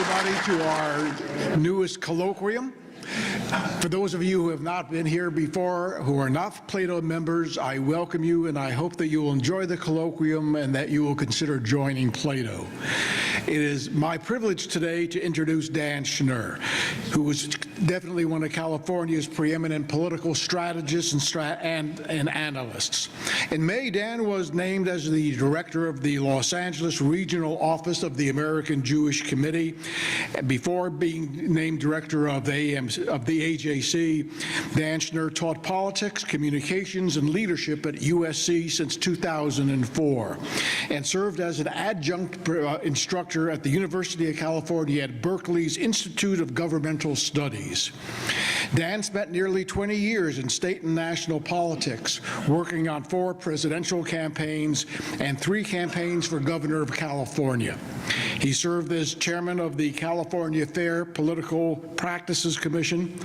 everybody to our newest colloquium. For those of you who have not been here before, who are not Plato members, I welcome you and I hope that you will enjoy the colloquium and that you will consider joining Plato. It is my privilege today to introduce Dan Schnur, who was definitely one of California's preeminent political strategists and analysts. In May, Dan was named as the director of the Los Angeles Regional Office of the American Jewish Committee. Before being named director of the AJC, Dan Schnur taught politics, communications, and leadership at USC since 2004 and served as an adjunct instructor at the University of California at Berkeley's Institute of Governmental Studies. Dan spent nearly 20 years in state and national politics, working on 4 presidential campaigns and 3 campaigns for governor of California. He served as chairman of the California Fair Political Practices Commission,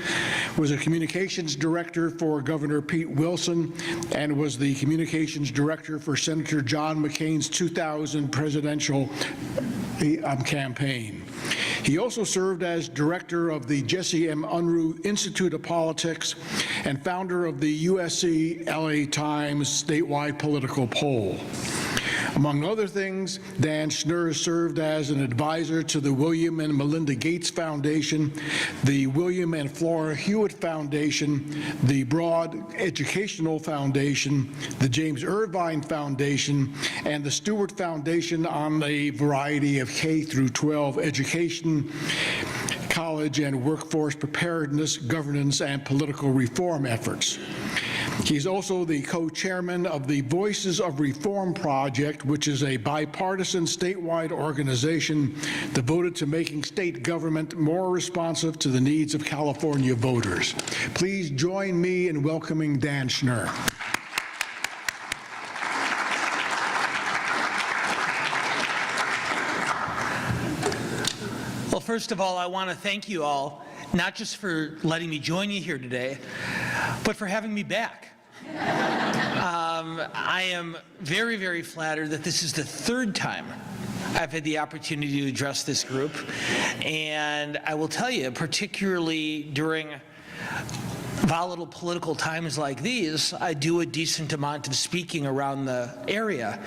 was a communications director for Governor Pete Wilson, and was the communications director for Senator John McCain's 2000 presidential campaign. He also served as director of the Jesse M. Unruh Institute of Politics and founder of the USC LA Times statewide political poll. Among other things, Dan Schnur served as an advisor to the William and Melinda Gates Foundation, the William and Flora Hewitt Foundation, the Broad Educational Foundation, the James Irvine Foundation, and the Stewart Foundation on a variety of K through 12 education, college and workforce preparedness, governance, and political reform efforts. He's also the co-chairman of the Voices of Reform Project, which is a bipartisan statewide organization devoted to making state government more responsive to the needs of California voters. Please join me in welcoming Dan Schnur. Well, first of all, I want to thank you all, not just for letting me join you here today, but for having me back. I am very, very flattered that this is the 3rd time I've had the opportunity to address this group. And I will tell you, particularly during volatile political times like these, I do a decent amount of speaking around the area.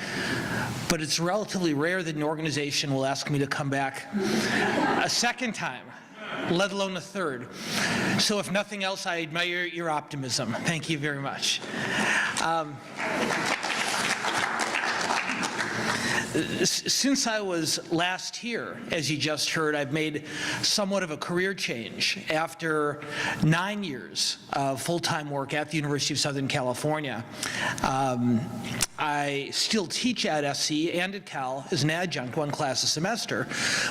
But it's relatively rare that an organization will ask me to come back a 2nd time, let alone a 3rd. So if nothing else, I admire your optimism. Thank you very much. Since I was last here, as you just heard, I've made somewhat of a career change. After 9 years of full-time work at the University of Southern California, I still teach at SC and at Cal as an adjunct, 1 class a semester,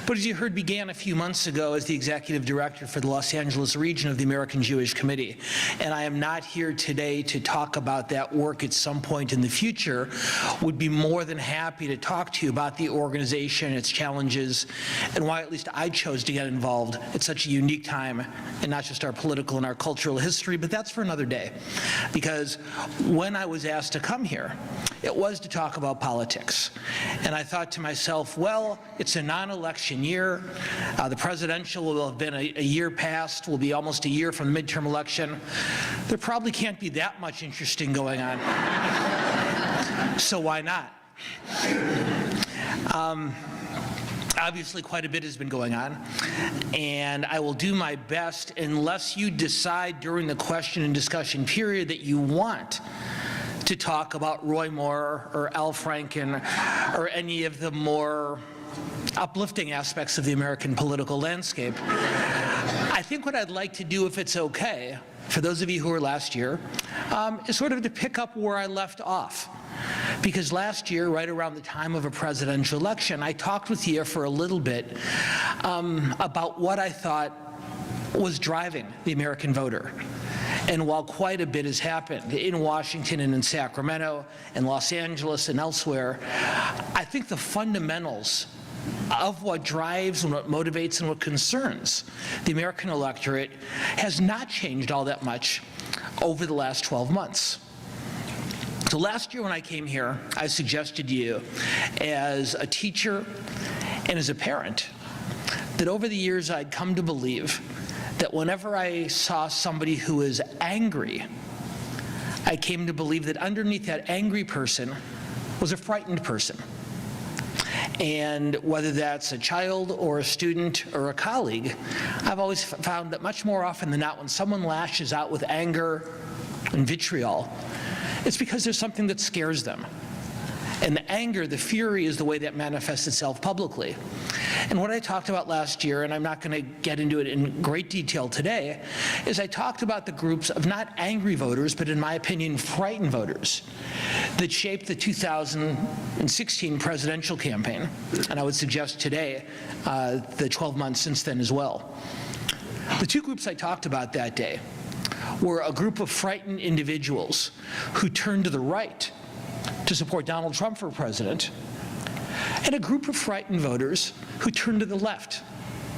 but as you heard, began a few months ago as the executive director for the Los Angeles region of the American Jewish Committee. And I am not here today to talk about that work at some point in the future. Would be more than happy to talk to you about the organization, its challenges, and why at least I chose to get involved at such a unique time in not just our political and our cultural history, but that's for another day. Because when I was asked to come here, it was to talk about politics. And I thought to myself, well, it's a non-election year. The presidential will have been a year past, will be almost a year from the midterm election. There probably can't be that much interesting going on. So why not? Obviously, quite a bit has been going on, and I will do my best, unless you decide during the question and discussion period that you want to talk about Roy Moore or Al Franken or any of the more uplifting aspects of the American political landscape. I think what I'd like to do, if it's okay, for those of you who were last year, is sort of to pick up where I left off. Because last year, right around the time of a presidential election, I talked with you for a little bit about what I thought was driving the American voter. And while quite a bit has happened in Washington and in Sacramento and Los Angeles and elsewhere, I think the fundamentals of what drives and what motivates and what concerns the American electorate has not changed all that much over the last 12 months. So last year when I came here, I suggested to you as a teacher and as a parent that over the years I'd come to believe that whenever I saw somebody who was angry, I came to believe that underneath that angry person was a frightened person. And whether that's a child or a student or a colleague, I've always found that much more often than not, when someone lashes out with anger and vitriol, it's because there's something that scares them. And the anger, the fury, is the way that manifests itself publicly. And what I talked about last year, and I'm not going to get into it in great detail today, is I talked about the groups of not angry voters, but in my opinion, frightened voters that shaped the 2016 presidential campaign, and I would suggest today, the 12 months since then as well. The two groups I talked about that day were a group of frightened individuals who turned to the right to support Donald Trump for president, and a group of frightened voters who turned to the left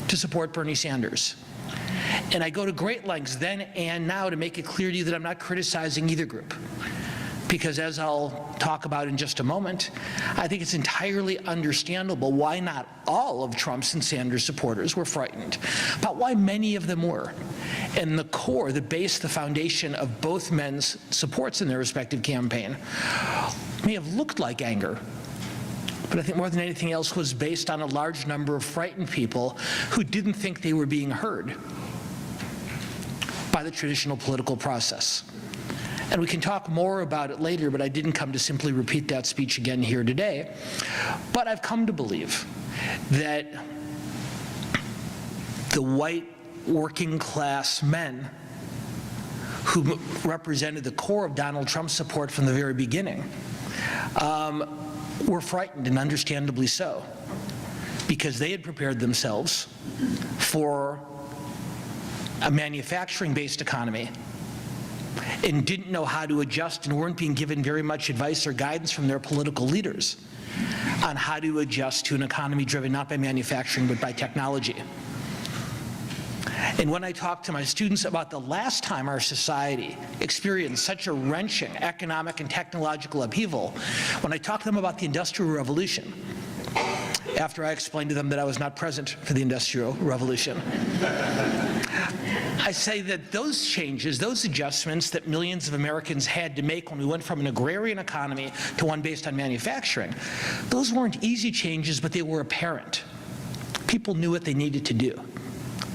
to support Bernie Sanders. And I go to great lengths then and now to make it clear to you that I'm not criticizing either group, because as I'll talk about in just a moment, I think it's entirely understandable why not all of Trump's and Sanders supporters were frightened, but why many of them were. And the core, the base, the foundation of both men's supports in their respective campaign may have looked like anger, but I think more than anything else was based on a large number of frightened people who didn't think they were being heard by the traditional political process. And we can talk more about it later, but I didn't come to simply repeat that speech again here today. But I've come to believe that the white working class men who represented the core of Donald Trump's support from the very beginning were frightened, and understandably so, because they had prepared themselves for a manufacturing-based economy and didn't know how to adjust and weren't being given very much advice or guidance from their political leaders on how to adjust to an economy driven not by manufacturing but by technology. And when I talk to my students about the last time our society experienced such a wrenching economic and technological upheaval, when I talk to them about the Industrial Revolution, after I explained to them that I was not present for the Industrial Revolution, I say that those changes, those adjustments that millions of Americans had to make when we went from an agrarian economy to one based on manufacturing, those weren't easy changes, but they were apparent. People knew what they needed to do.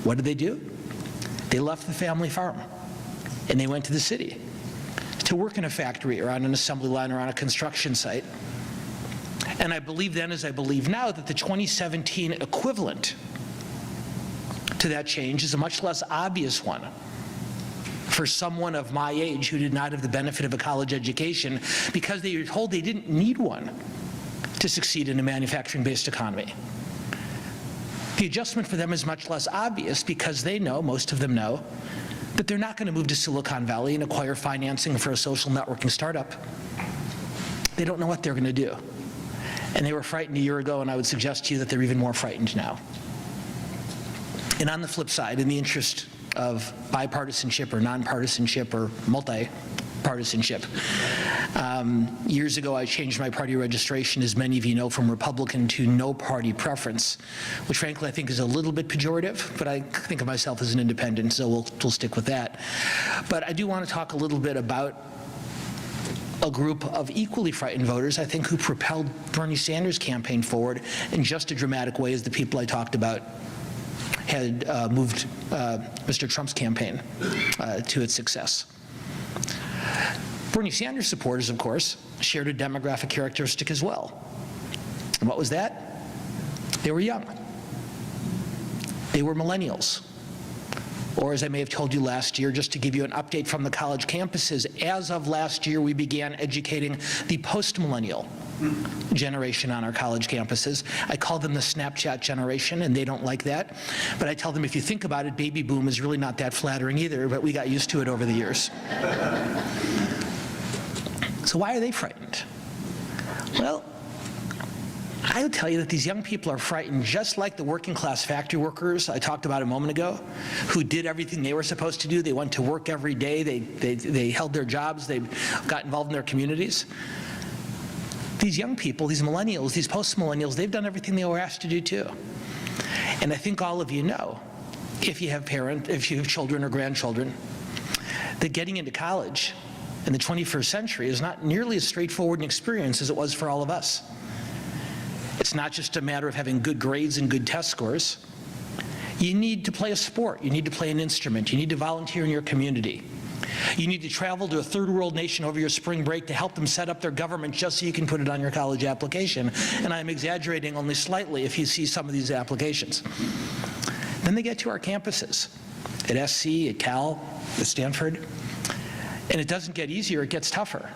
What did they do? They left the family farm and they went to the city to work in a factory or on an assembly line or on a construction site. And I believe then, as I believe now, that the 2017 equivalent to that change is a much less obvious one for someone of my age who did not have the benefit of a college education, because they were told they didn't need one to succeed in a manufacturing-based economy. The adjustment for them is much less obvious because they know, most of them know, that they're not going to move to Silicon Valley and acquire financing for a social networking startup. They don't know what they're going to do. And they were frightened a year ago, and I would suggest to you that they're even more frightened now. And on the flip side, in the interest of bipartisanship or nonpartisanship or multi-partisanship, years ago I changed my party registration, as many of you know, from Republican to no party preference, which frankly I think is a little bit pejorative, but I think of myself as an independent, so we'll stick with that. But I do want to talk a little bit about a group of equally frightened voters, I think, who propelled Bernie Sanders' campaign forward in just as dramatic way as the people I talked about had moved Mr. Trump's campaign to its success. Bernie Sanders supporters, of course, shared a demographic characteristic as well. And what was that? They were young. They were millennials. Or, as I may have told you last year, just to give you an update from the college campuses, as of last year we began educating the post-millennial generation on our college campuses. I call them the Snapchat generation, and they don't like that. But I tell them, if you think about it, baby boom is really not that flattering either, but we got used to it over the years. So why are they frightened? Well, I would tell you that these young people are frightened just like the working class factory workers I talked about a moment ago, who did everything they were supposed to do. They went to work every day, they held their jobs, they got involved in their communities. These young people, these millennials, these post-millennials, they've done everything they were asked to do too. And I think all of you know, if you have children or grandchildren, that getting into college in the 21st century is not nearly as straightforward an experience as it was for all of us. It's not just a matter of having good grades and good test scores. You need to play a sport. You need to play an instrument. You need to volunteer in your community. You need to travel to a third world nation over your spring break to help them set up their government just so you can put it on your college application. And I'm exaggerating only slightly if you see some of these applications. Then they get to our campuses, at SC, at Cal, at Stanford. And it doesn't get easier, it gets tougher.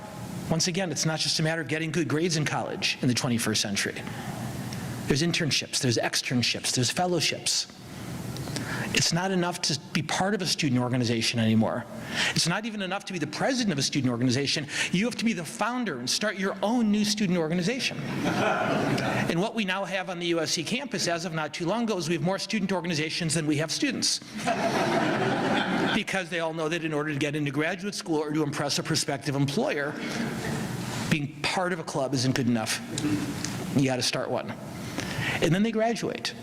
Once again, it's not just a matter of getting good grades in college in the 21st century. There's internships, there's externships, there's fellowships. It's not enough to be part of a student organization anymore. It's not even enough to be the president of a student organization. You have to be the founder and start your own new student organization. And what we now have on the USC campus, as of not too long ago, is we have more student organizations than we have students. Because they all know that in order to get into graduate school or to impress a prospective employer, being part of a club isn't good enough. You got to start one. And then they graduate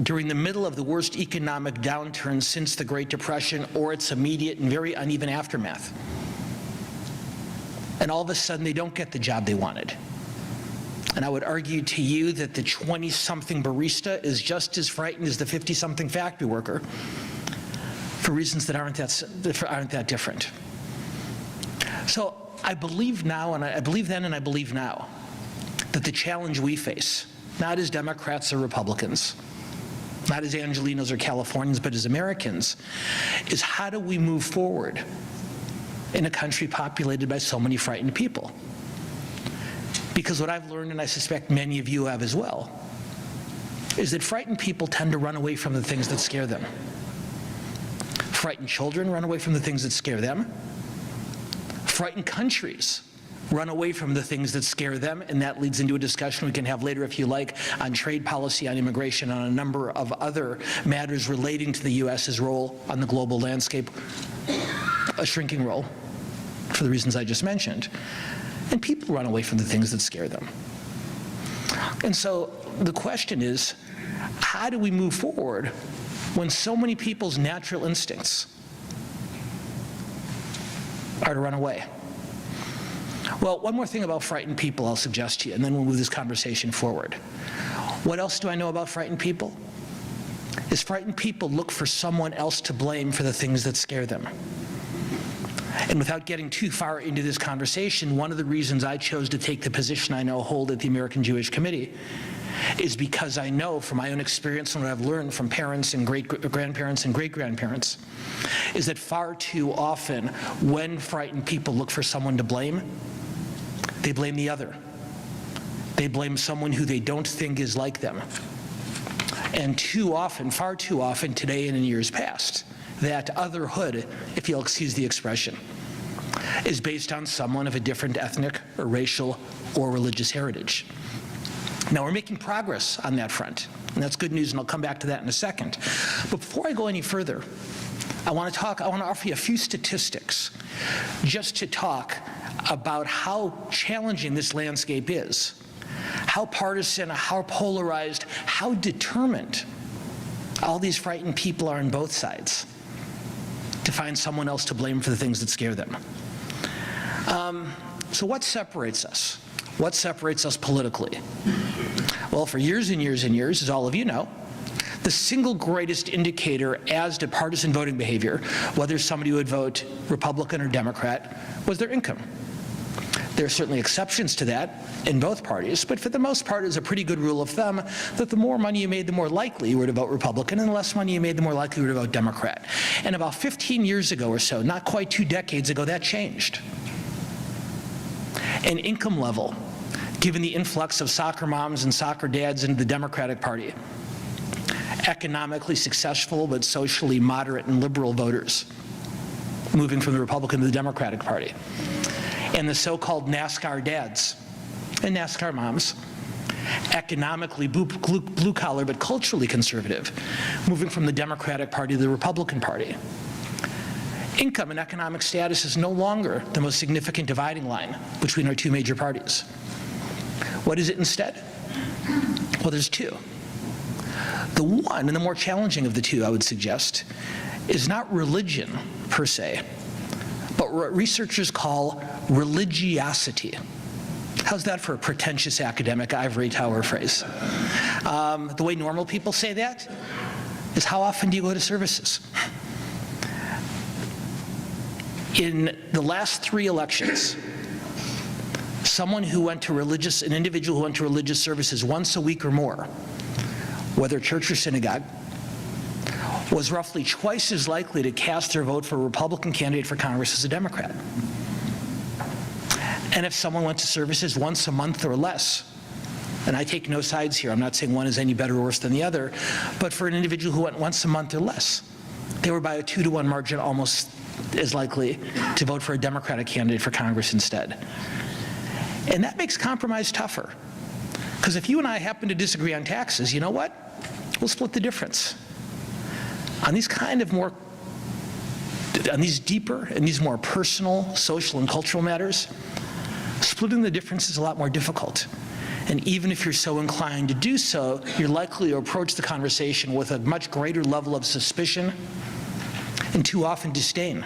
during the middle of the worst economic downturn since the Great Depression or its immediate and very uneven aftermath. And all of a sudden they don't get the job they wanted. And I would argue to you that the 20-something barista is just as frightened as the 50-something factory worker for reasons that aren't that different. So I believe now, and I believe then and I believe now, that the challenge we face, not as Democrats or Republicans, not as Angelenos or Californians, but as Americans, is how do we move forward in a country populated by so many frightened people? Because what I've learned, and I suspect many of you have as well, is that frightened people tend to run away from the things that scare them. Frightened children run away from the things that scare them. Frightened countries run away from the things that scare them, and that leads into a discussion we can have later if you like on trade policy, on immigration, on a number of other matters relating to the U.S.'s role on the global landscape, a shrinking role for the reasons I just mentioned. And people run away from the things that scare them. And so the question is, how do we move forward when so many people's natural instincts are to run away? Well, one more thing about frightened people I'll suggest to you, and then we'll move this conversation forward. What else do I know about frightened people? Is frightened people look for someone else to blame for the things that scare them. And without getting too far into this conversation, one of the reasons I chose to take the position I now hold at the American Jewish Committee is because I know from my own experience and what I've learned from parents and great-grandparents and great-grandparents is that far too often when frightened people look for someone to blame, they blame the other. They blame someone who they don't think is like them. And too often, far too often today and in years past, that otherhood, if you'll excuse the expression, is based on someone of a different ethnic or racial or religious heritage. Now, we're making progress on that front, and that's good news, and I'll come back to that in a second. But before I go any further, I want to offer you a few statistics just to talk about how challenging this landscape is, how partisan, how polarized, how determined all these frightened people are on both sides to find someone else to blame for the things that scare them. So what separates us? What separates us politically? Well, for years and years and years, as all of you know, the single greatest indicator as to partisan voting behavior, whether somebody would vote Republican or Democrat, was their income. There are certainly exceptions to that in both parties, but for the most part, it's a pretty good rule of thumb that the more money you made, the more likely you were to vote Republican, and the less money you made, the more likely you were to vote Democrat. And about 15 years ago or so, not quite 2 decades ago, that changed. And income level, given the influx of soccer moms and soccer dads into the Democratic Party, economically successful but socially moderate and liberal voters moving from the Republican to the Democratic Party, and the so-called NASCAR dads and NASCAR moms, economically blue-collar but culturally conservative, moving from the Democratic Party to the Republican Party. Income and economic status is no longer the most significant dividing line between our two major parties. What is it instead? Well, there's two. The one, and the more challenging of the two, I would suggest, is not religion per se, but what researchers call religiosity. How's that for a pretentious academic ivory tower phrase? The way normal people say that is, how often do you go to services? In the last 3 elections, an individual who went to religious services once a week or more, whether church or synagogue, was roughly twice as likely to cast their vote for a Republican candidate for Congress as a Democrat. And if someone went to services once a month or less, and I take no sides here, I'm not saying one is any better or worse than the other, but for an individual who went once a month or less, they were by a 2-to-1 margin almost as likely to vote for a Democratic candidate for Congress instead. And that makes compromise tougher. Because if you and I happen to disagree on taxes, you know what? We'll split the difference. On these deeper and these more personal, social, and cultural matters, splitting the difference is a lot more difficult. And even if you're so inclined to do so, you're likely to approach the conversation with a much greater level of suspicion and too often disdain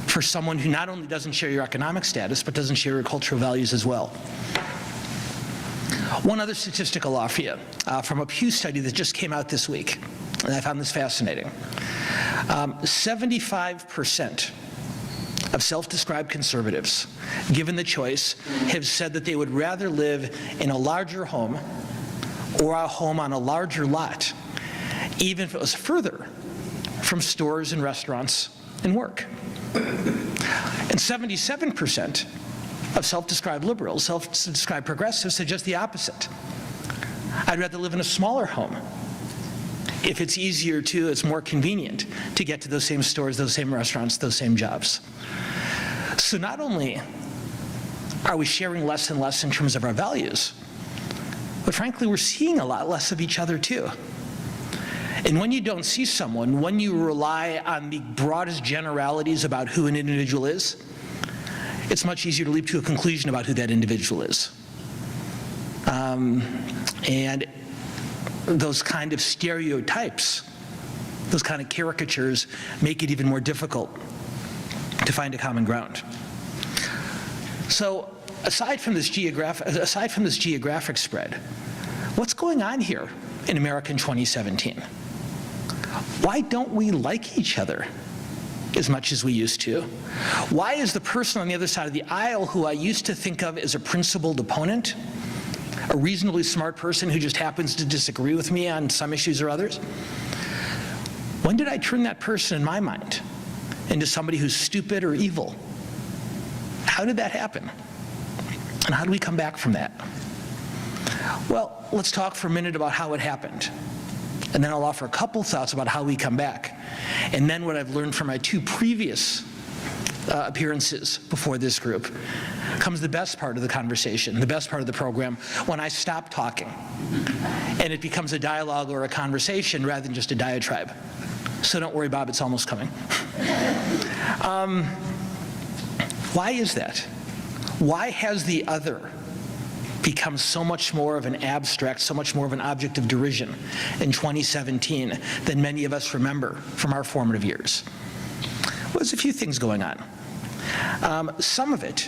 for someone who not only doesn't share your economic status, but doesn't share your cultural values as well. One other statistic I'll offer you from a Pew study that just came out this week, and I found this fascinating. 75% of self-described conservatives, given the choice, have said that they would rather live in a larger home or a home on a larger lot, even if it was further from stores and restaurants and work. And 77% of self-described liberals, self-described progressives, suggest the opposite. I'd rather live in a smaller home if it's easier to, it's more convenient to get to those same stores, those same restaurants, those same jobs. So not only are we sharing less and less in terms of our values, but frankly, we're seeing a lot less of each other too. And when you don't see someone, when you rely on the broadest generalities about who an individual is, it's much easier to leap to a conclusion about who that individual is. And those kind of stereotypes, those kind of caricatures, make it even more difficult to find a common ground. So aside from this geographic spread, what's going on here in America in 2017? Why don't we like each other as much as we used to? Why is the person on the other side of the aisle who I used to think of as a principled opponent, a reasonably smart person who just happens to disagree with me on some issues or others? When did I turn that person in my mind into somebody who's stupid or evil? How did that happen? And how do we come back from that? Well, let's talk for a minute about how it happened. And then I'll offer a couple thoughts about how we come back. And then what I've learned from my 2 previous appearances before this group comes the best part of the conversation, the best part of the program, when I stop talking and it becomes a dialogue or a conversation rather than just a diatribe. So don't worry, Bob, it's almost coming. Why is that? Why has the other become so much more of an abstract, so much more of an object of derision in 2017 than many of us remember from our formative years? Well, there's a few things going on. Some of it,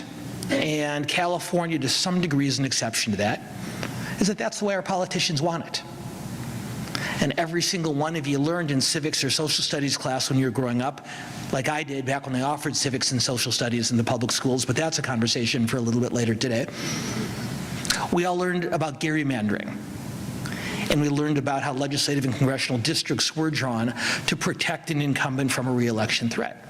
and California to some degree is an exception to that, is that that's the way our politicians want it. And every single one of you learned in civics or social studies class when you were growing up, like I did back when they offered civics and social studies in the public schools, but that's a conversation for a little bit later today. We all learned about gerrymandering, and we learned about how legislative and congressional districts were drawn to protect an incumbent from a re-election threat.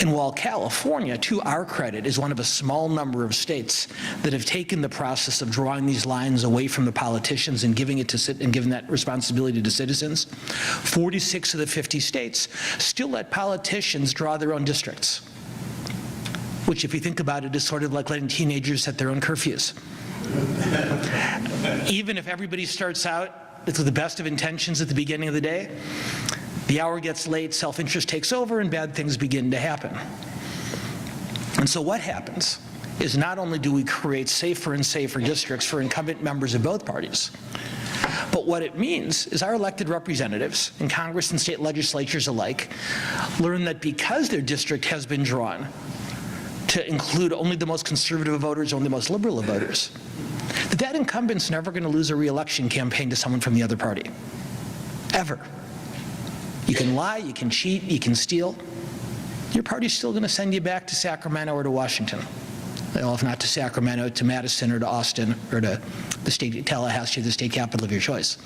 And while California, to our credit, is one of a small number of states that have taken the process of drawing these lines away from the politicians and giving that responsibility to citizens, 46 of the 50 states still let politicians draw their own districts, which, if you think about it, is sort of like letting teenagers set their own curfews. Even if everybody starts out with the best of intentions at the beginning of the day, the hour gets late, self-interest takes over, and bad things begin to happen. And so what happens is not only do we create safer and safer districts for incumbent members of both parties, But what it means is our elected representatives in Congress and state legislatures alike learn that because their district has been drawn to include only the most conservative of voters, only the most liberal of voters, that incumbent's never going to lose a re-election campaign to someone from the other party, ever. You can lie, you can cheat, you can steal. Your party's still going to send you back to Sacramento or to Washington. Well, if not to Sacramento, to Madison or to Austin or to the state, Tallahassee, the state capital of your choice.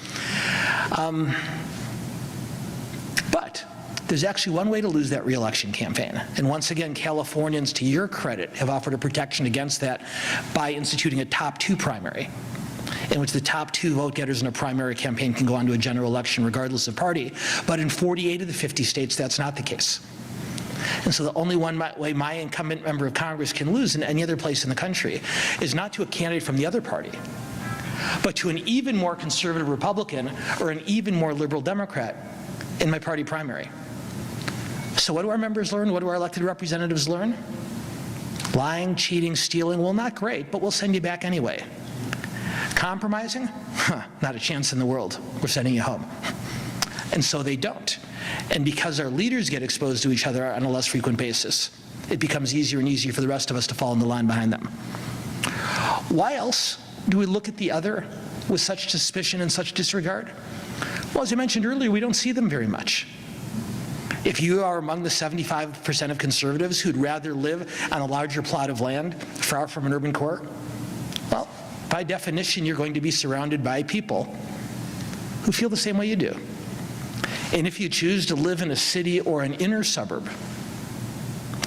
But there's actually one way to lose that re-election campaign. And once again, Californians, to your credit, have offered a protection against that by instituting a top 2 primary, in which the top 2 vote getters in a primary campaign can go on to a general election regardless of party. But in 48 of the 50 states, that's not the case. And so the only way my incumbent member of Congress can lose in any other place in the country is not to a candidate from the other party, but to an even more conservative Republican or an even more liberal Democrat in my party primary. So what do our members learn? What do our elected representatives learn? Lying, cheating, stealing, well, not great, but we'll send you back anyway. Compromising? Not a chance in the world. We're sending you home. And so they don't. And because our leaders get exposed to each other on a less frequent basis, it becomes easier and easier for the rest of us to fall in the line behind them. Why else do we look at the other with such suspicion and such disregard? Well, as I mentioned earlier, we don't see them very much. If you are among the 75% of conservatives who'd rather live on a larger plot of land far from an urban core, well, by definition, you're going to be surrounded by people who feel the same way you do. And if you choose to live in a city or an inner suburb,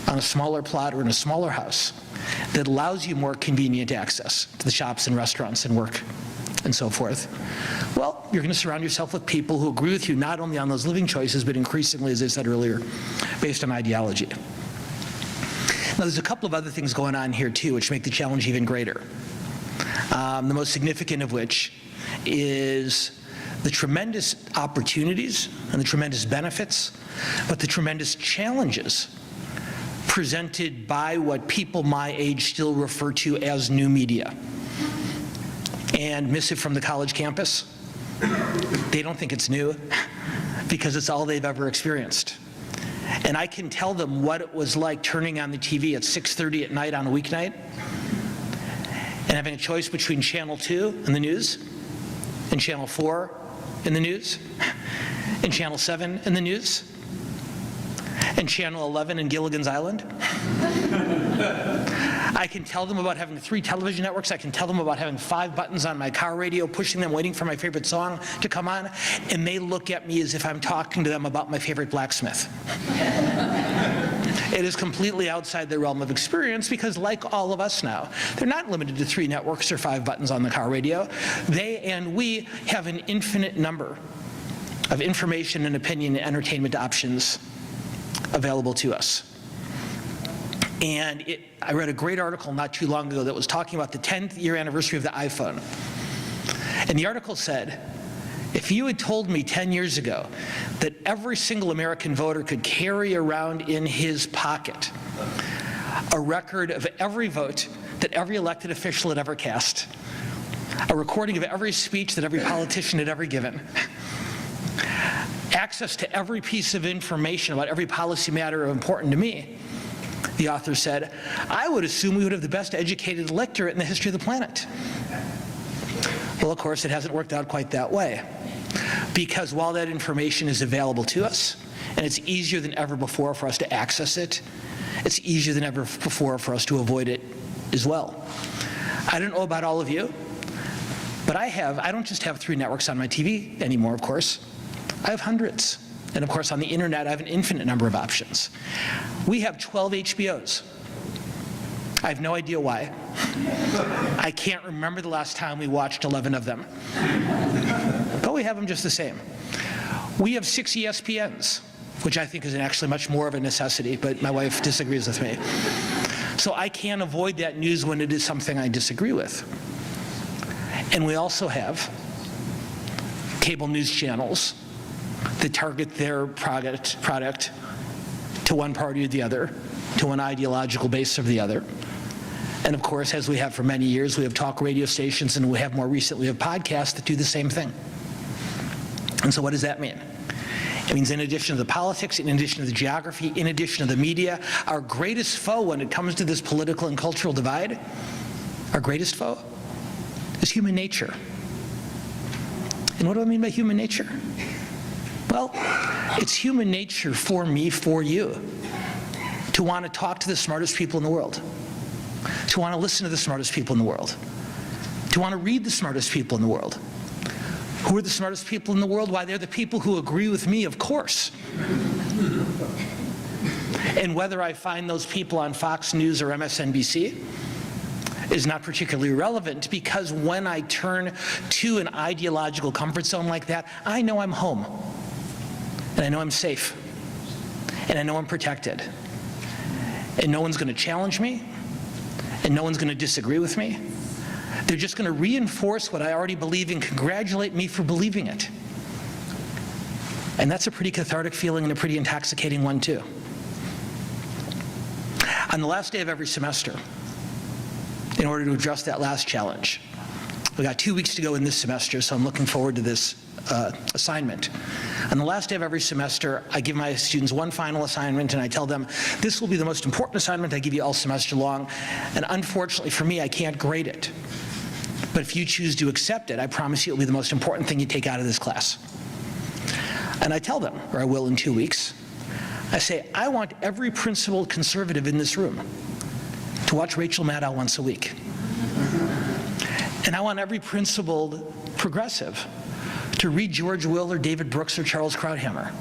on a smaller plot or in a smaller house, that allows you more convenient access to the shops and restaurants and work and so forth, well, you're going to surround yourself with people who agree with you not only on those living choices, but increasingly, as I said earlier, based on ideology. Now, there's a couple of other things going on here, too, which make the challenge even greater. The most significant of which is the tremendous opportunities and the tremendous benefits, but the tremendous challenges presented by what people my age still refer to as new media. And missive from the college campus, they don't think it's new because it's all they've ever experienced. And I can tell them what it was like turning on the TV at 6:30 at night on a weeknight and having a choice between Channel 2 in the news and Channel 4 in the news and Channel 7 in the news and Channel 11 in Gilligan's Island. I can tell them about having 3 television networks. I can tell them about having 5 buttons on my car radio, pushing them, waiting for my favorite song to come on, and they look at me as if I'm talking to them about my favorite blacksmith. It is completely outside their realm of experience because, like all of us now, they're not limited to 3 networks or 5 buttons on the car radio. They and we have an infinite number of information and opinion and entertainment options available to us. And I read a great article not too long ago that was talking about the 10th year anniversary of the iPhone. And the article said, if you had told me 10 years ago that every single American voter could carry around in his pocket a record of every vote that every elected official had ever cast, a recording of every speech that every politician had ever given, access to every piece of information about every policy matter important to me, the author said, I would assume we would have the best educated electorate in the history of the planet. Well, of course, it hasn't worked out quite that way. Because while that information is available to us, and it's easier than ever before for us to access it, it's easier than ever before for us to avoid it as well. I don't know about all of you, but I don't just have 3 networks on my TV anymore, of course. I have hundreds. And of course, on the internet, I have an infinite number of options. We have 12 HBOs. I have no idea why. I can't remember the last time we watched 11 of them. But we have them just the same. We have 6 ESPNs, which I think is actually much more of a necessity, but my wife disagrees with me. So I can't avoid that news when it is something I disagree with. And we also have cable news channels that target their product to one party or the other, to one ideological base or the other. And of course, as we have for many years, we have talk radio stations, and we have more recently, we have podcasts that do the same thing. And so what does that mean? It means in addition to the politics, in addition to the geography, in addition to the media, our greatest foe when it comes to this political and cultural divide, our greatest foe is human nature. And what do I mean by human nature? Well, it's human nature for me, for you, to want to talk to the smartest people in the world, to want to listen to the smartest people in the world, to want to read the smartest people in the world. Who are the smartest people in the world? Why, they're the people who agree with me, of course. And whether I find those people on Fox News or MSNBC is not particularly relevant, because when I turn to an ideological comfort zone like that, I know I'm home, and I know I'm safe, and I know I'm protected. And no one's going to challenge me, and no one's going to disagree with me. They're just going to reinforce what I already believe and congratulate me for believing it. And that's a pretty cathartic feeling and a pretty intoxicating one, too. On the last day of every semester, in order to address that last challenge, we got 2 weeks to go in this semester, so I'm looking forward to this assignment. On the last day of every semester, I give my students one final assignment, and I tell them, this will be the most important assignment I give you all semester long, and unfortunately for me, I can't grade it. But if you choose to accept it, I promise you it will be the most important thing you take out of this class. And I tell them, or I will in 2 weeks, I say, I want every principled conservative in this room to watch Rachel Maddow once a week. And I want every principled progressive to read George Will or David Brooks or Charles Krauthammer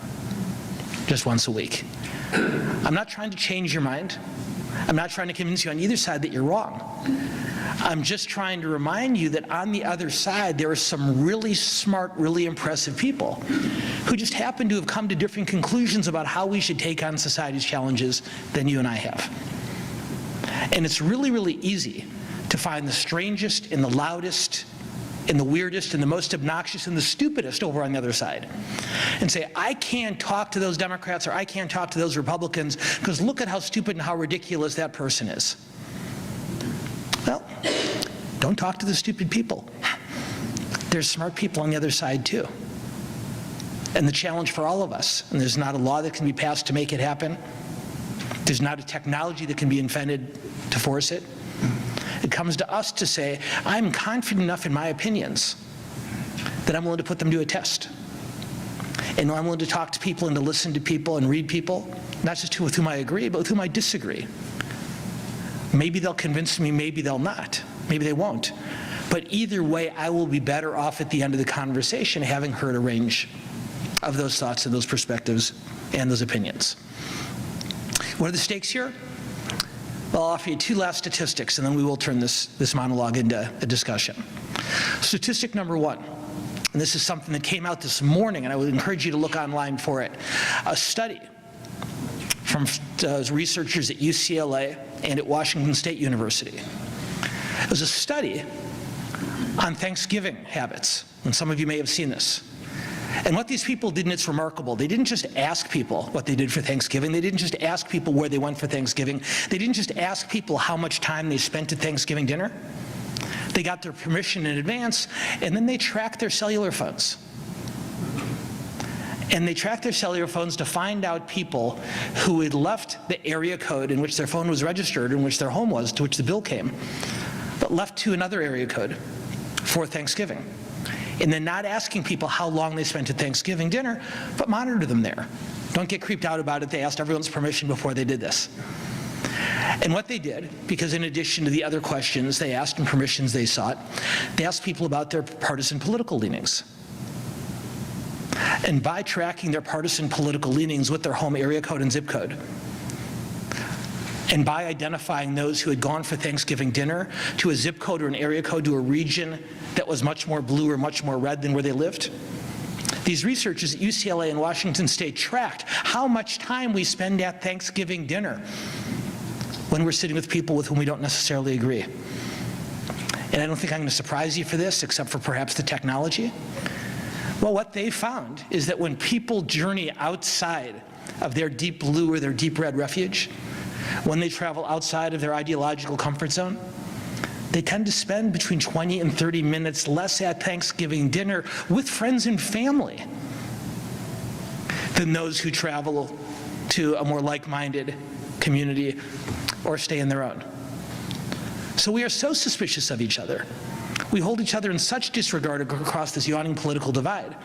just once a week. I'm not trying to change your mind. I'm not trying to convince you on either side that you're wrong. I'm just trying to remind you that on the other side, there are some really smart, really impressive people who just happen to have come to different conclusions about how we should take on society's challenges than you and I have. And it's really, really easy to find the strangest and the loudest and the weirdest and the most obnoxious and the stupidest over on the other side and say, I can't talk to those Democrats or I can't talk to those Republicans because look at how stupid and how ridiculous that person is. Well, don't talk to the stupid people. There's smart people on the other side too. And the challenge for all of us, and there's not a law that can be passed to make it happen, there's not a technology that can be invented to force it. It comes to us to say, I'm confident enough in my opinions that I'm willing to put them to a test. And I'm willing to talk to people and to listen to people and read people, not just with whom I agree, but with whom I disagree. Maybe they'll convince me, maybe they'll not. Maybe they won't. But either way, I will be better off at the end of the conversation having heard a range of those thoughts and those perspectives and those opinions. What are the stakes here? Well, I'll offer you two last statistics, and then we will turn this monologue into a discussion. Statistic number one, and this is something that came out this morning, and I would encourage you to look online for it. A study from researchers at UCLA and at Washington State University. It was a study on Thanksgiving habits, and some of you may have seen this. And what these people did, and it's remarkable, they didn't just ask people what they did for Thanksgiving. They didn't just ask people where they went for Thanksgiving. They didn't just ask people how much time they spent at Thanksgiving dinner. They got their permission in advance, and then they tracked their cellular phones. And they tracked their cellular phones to find out people who had left the area code in which their phone was registered, in which their home was, to which the bill came, but left to another area code for Thanksgiving. And then not asking people how long they spent at Thanksgiving dinner, but monitor them there. Don't get creeped out about it. They asked everyone's permission before they did this. And what they did, because in addition to the other questions they asked and permissions they sought, they asked people about their partisan political leanings. And by tracking their partisan political leanings with their home area code and zip code, and by identifying those who had gone for Thanksgiving dinner to a zip code or an area code to a region that was much more blue or much more red than where they lived, these researchers at UCLA and Washington State tracked how much time we spend at Thanksgiving dinner when we're sitting with people with whom we don't necessarily agree. And I don't think I'm going to surprise you for this, except for perhaps the technology. Well, what they found is that when people journey outside of their deep blue or their deep red refuge, when they travel outside of their ideological comfort zone, they tend to spend between 20 and 30 minutes less at Thanksgiving dinner with friends and family than those who travel to a more like-minded community or stay in their own. So we are so suspicious of each other. We hold each other in such disregard across this yawning political divide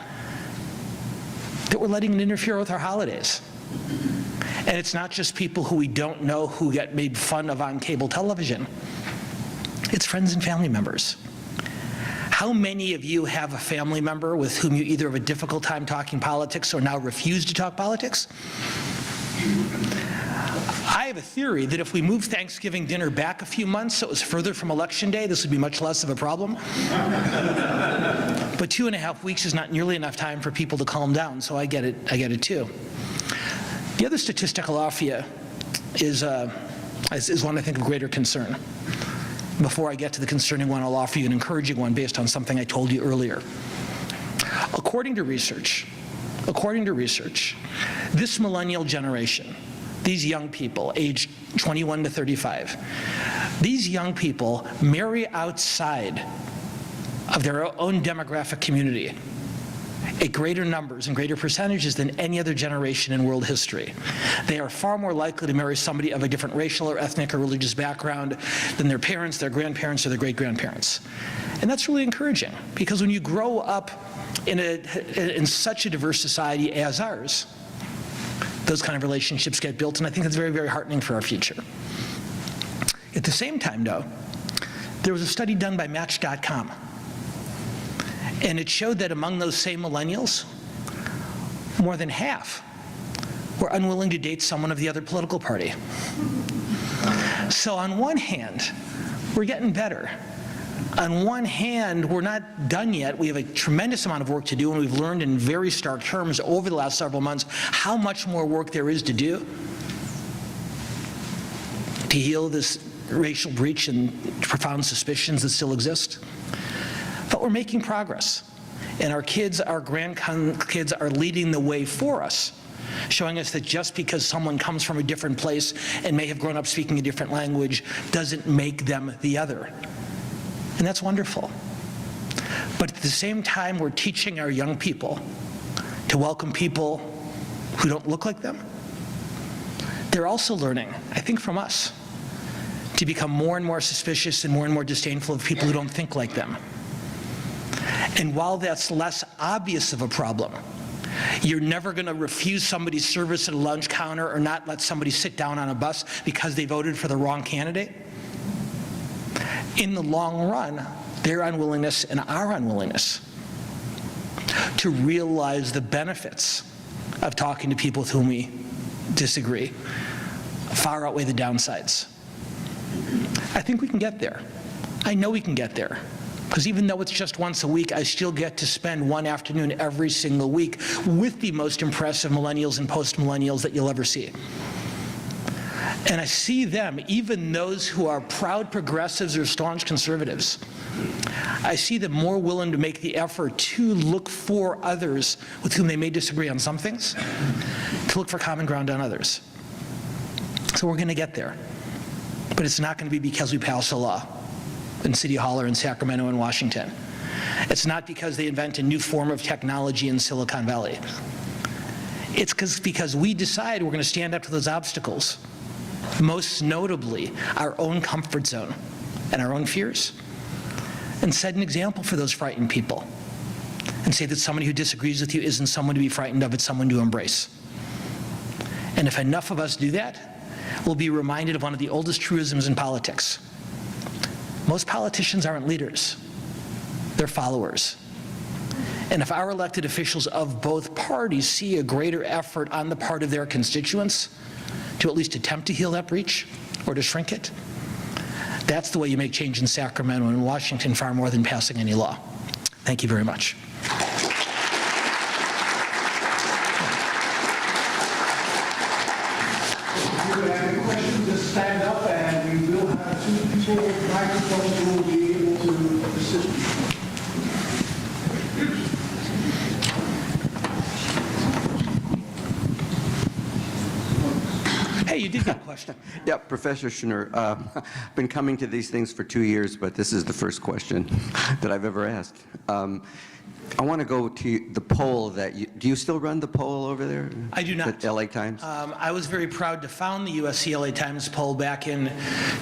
that we're letting it interfere with our holidays. And it's not just people who we don't know who get made fun of on cable television. It's friends and family members. How many of you have a family member with whom you either have a difficult time talking politics or now refuse to talk politics? I have a theory that if we move Thanksgiving dinner back a few months so it was further from Election Day, this would be much less of a problem. But 2.5 weeks is not nearly enough time for people to calm down, so I get it too. The other statistic I'll offer you is one I think of greater concern. Before I get to the concerning one, I'll offer you an encouraging one based on something I told you earlier. According to research, this millennial generation, these young people aged 21 to 35, these young people marry outside of their own demographic community at greater numbers and greater percentages than any other generation in world history. They are far more likely to marry somebody of a different racial or ethnic or religious background than their parents, their grandparents, or their great-grandparents. And that's really encouraging, because when you grow up in such a diverse society as ours, those kind of relationships get built, and I think that's very, very heartening for our future. At the same time, though, there was a study done by Match.com, and it showed that among those same millennials, more than half were unwilling to date someone of the other political party. So on one hand, we're getting better. On one hand, we're not done yet. We have a tremendous amount of work to do, and we've learned in very stark terms over the last several months how much more work there is to do to heal this racial breach and profound suspicions that still exist. But we're making progress, and our kids, our grandkids are leading the way for us, showing us that just because someone comes from a different place and may have grown up speaking a different language doesn't make them the other. And that's wonderful. But at the same time, we're teaching our young people to welcome people who don't look like them. They're also learning, I think from us, to become more and more suspicious and more disdainful of people who don't think like them. And while that's less obvious of a problem, you're never going to refuse somebody's service at a lunch counter or not let somebody sit down on a bus because they voted for the wrong candidate. In the long run, their unwillingness and our unwillingness to realize the benefits of talking to people with whom we disagree far outweigh the downsides. I think we can get there. I know we can get there. Because even though it's just once a week, I still get to spend one afternoon every single week with the most impressive millennials and post-millennials that you'll ever see. And I see them, even those who are proud progressives or staunch conservatives, I see them more willing to make the effort to look for others with whom they may disagree on some things, to look for common ground on others. So we're going to get there. But it's not going to be because we pass a law in City Hall or in Sacramento and Washington. It's not because they invent a new form of technology in Silicon Valley. It's because we decide we're going to stand up to those obstacles, most notably our own comfort zone and our own fears, and set an example for those frightened people and say that somebody who disagrees with you isn't someone to be frightened of, it's someone to embrace. And if enough of us do that, we'll be reminded of one of the oldest truisms in politics. Most politicians aren't leaders, they're followers. And if our elected officials of both parties see a greater effort on the part of their constituents to at least attempt to heal that breach or to shrink it, that's the way you make change in Sacramento and Washington, far more than passing any law. Thank you very much. If you have any questions, just stand up, and we will have two people with microphones who will be able to assist you. Hey, you did got a question? Yeah, Professor Schnur, I've been coming to these things for 2 years, but this is the first question that I've ever asked. I want to go to the poll that do you still run the poll over there? I do not. The LA Times? I was very proud to found the USC LA Times poll back in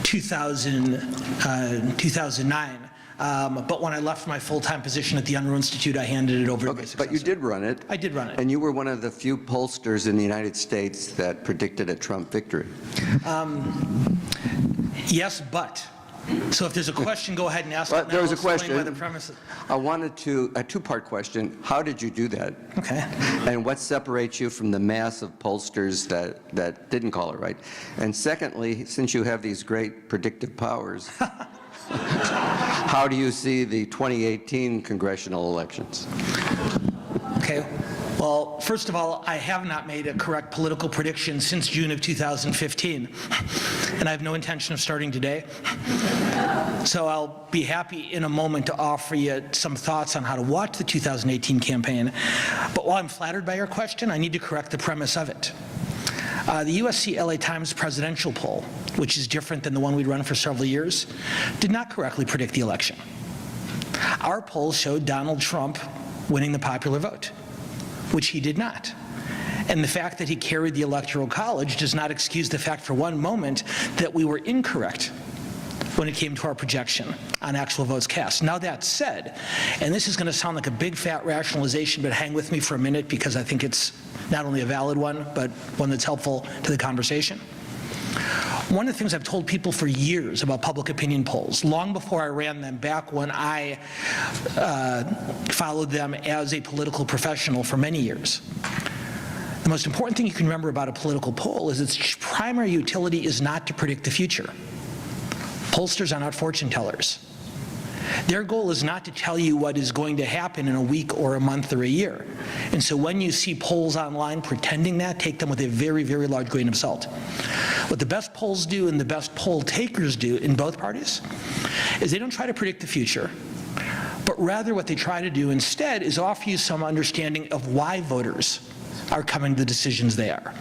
2009. But when I left my full-time position at the Unruh Institute, I handed it over to my Okay, successor. but you did run it. I did run it. And you were one of the few pollsters in the United States that predicted a Trump victory. Yes, but. So if there's a question, go ahead and ask it. Well, there was a I'll explain why question. the premise. I wanted a two-part question. How did you do that? Okay. And what separates you from the mass of pollsters that didn't call it right? And secondly, since you have these great predictive powers, how do you see the 2018 congressional elections? Okay. Well, first of all, I have not made a correct political prediction since June of 2015, and I have no intention of starting today. So I'll be happy in a moment to offer you some thoughts on how to watch the 2018 campaign. But while I'm flattered by your question, I need to correct the premise of it. The USC LA Times presidential poll, which is different than the one we'd run for several years, did not correctly predict the election. Our poll showed Donald Trump winning the popular vote, which he did not. And the fact that he carried the Electoral College does not excuse the fact for one moment that we were incorrect when it came to our projection on actual votes cast. Now that said, and this is going to sound like a big fat rationalization, but hang with me for a minute because I think it's not only a valid one, but one that's helpful to the conversation. One of the things I've told people for years about public opinion polls, long before I ran them, back when I followed them as a political professional for many years, the most important thing you can remember about a political poll is its primary utility is not to predict the future. Pollsters are not fortune tellers. Their goal is not to tell you what is going to happen in a week or a month or a year. And so when you see polls online pretending that, take them with a very, very large grain of salt. What the best polls do and the best poll takers do in both parties is they don't try to predict the future, but rather what they try to do instead is offer you some understanding of why voters are coming to the decisions they are.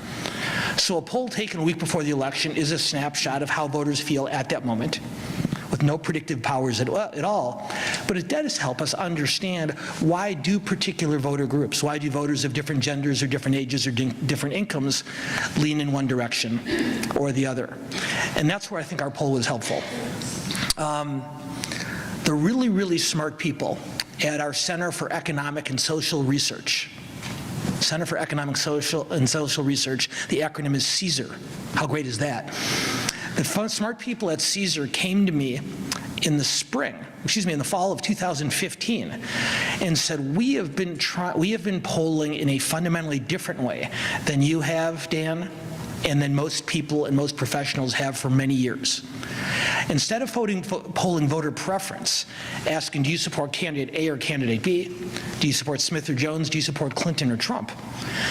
So a poll taken a week before the election is a snapshot of how voters feel at that moment, with no predictive powers at all, but it does help us understand why do particular voter groups, why do voters of different genders or different ages or different incomes lean in one direction or the other. And that's where I think our poll was helpful. The really, really smart people at our Center for Economic and Social Research, Center for Economic, Social, and Social Research, the acronym is CSER. How great is that? The smart people at CSER came to me in the fall of 2015 and said, we have been polling in a fundamentally different way than you have, Dan, and than most people and most professionals have for many years. Instead of polling voter preference, asking, do you support candidate A or candidate B? Do you support Smith or Jones? Do you support Clinton or Trump?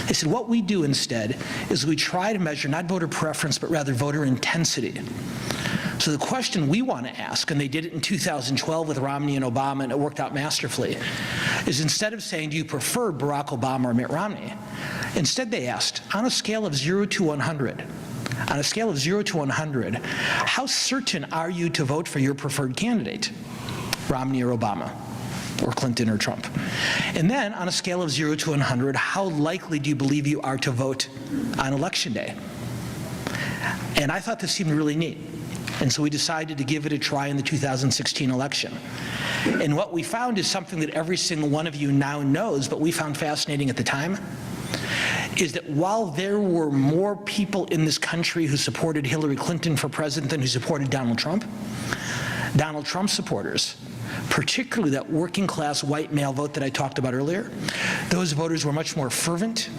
They said, what we do instead is we try to measure not voter preference, but rather voter intensity. So the question we want to ask, and they did it in 2012 with Romney and Obama, and it worked out masterfully, is instead of saying, do you prefer Barack Obama or Mitt Romney? Instead they asked, on a scale of 0 to 100, on a scale of 0 to 100, how certain are you to vote for your preferred candidate, Romney or Obama, or Clinton or Trump? And then on a scale of 0 to 100, how likely do you believe you are to vote on Election Day? And I thought this seemed really neat. And so we decided to give it a try in the 2016 election. And what we found is something that every single one of you now knows, but we found fascinating at the time, is that while there were more people in this country who supported Hillary Clinton for president than who supported Donald Trump supporters, particularly that working class white male vote that I talked about earlier, those voters were much more fervent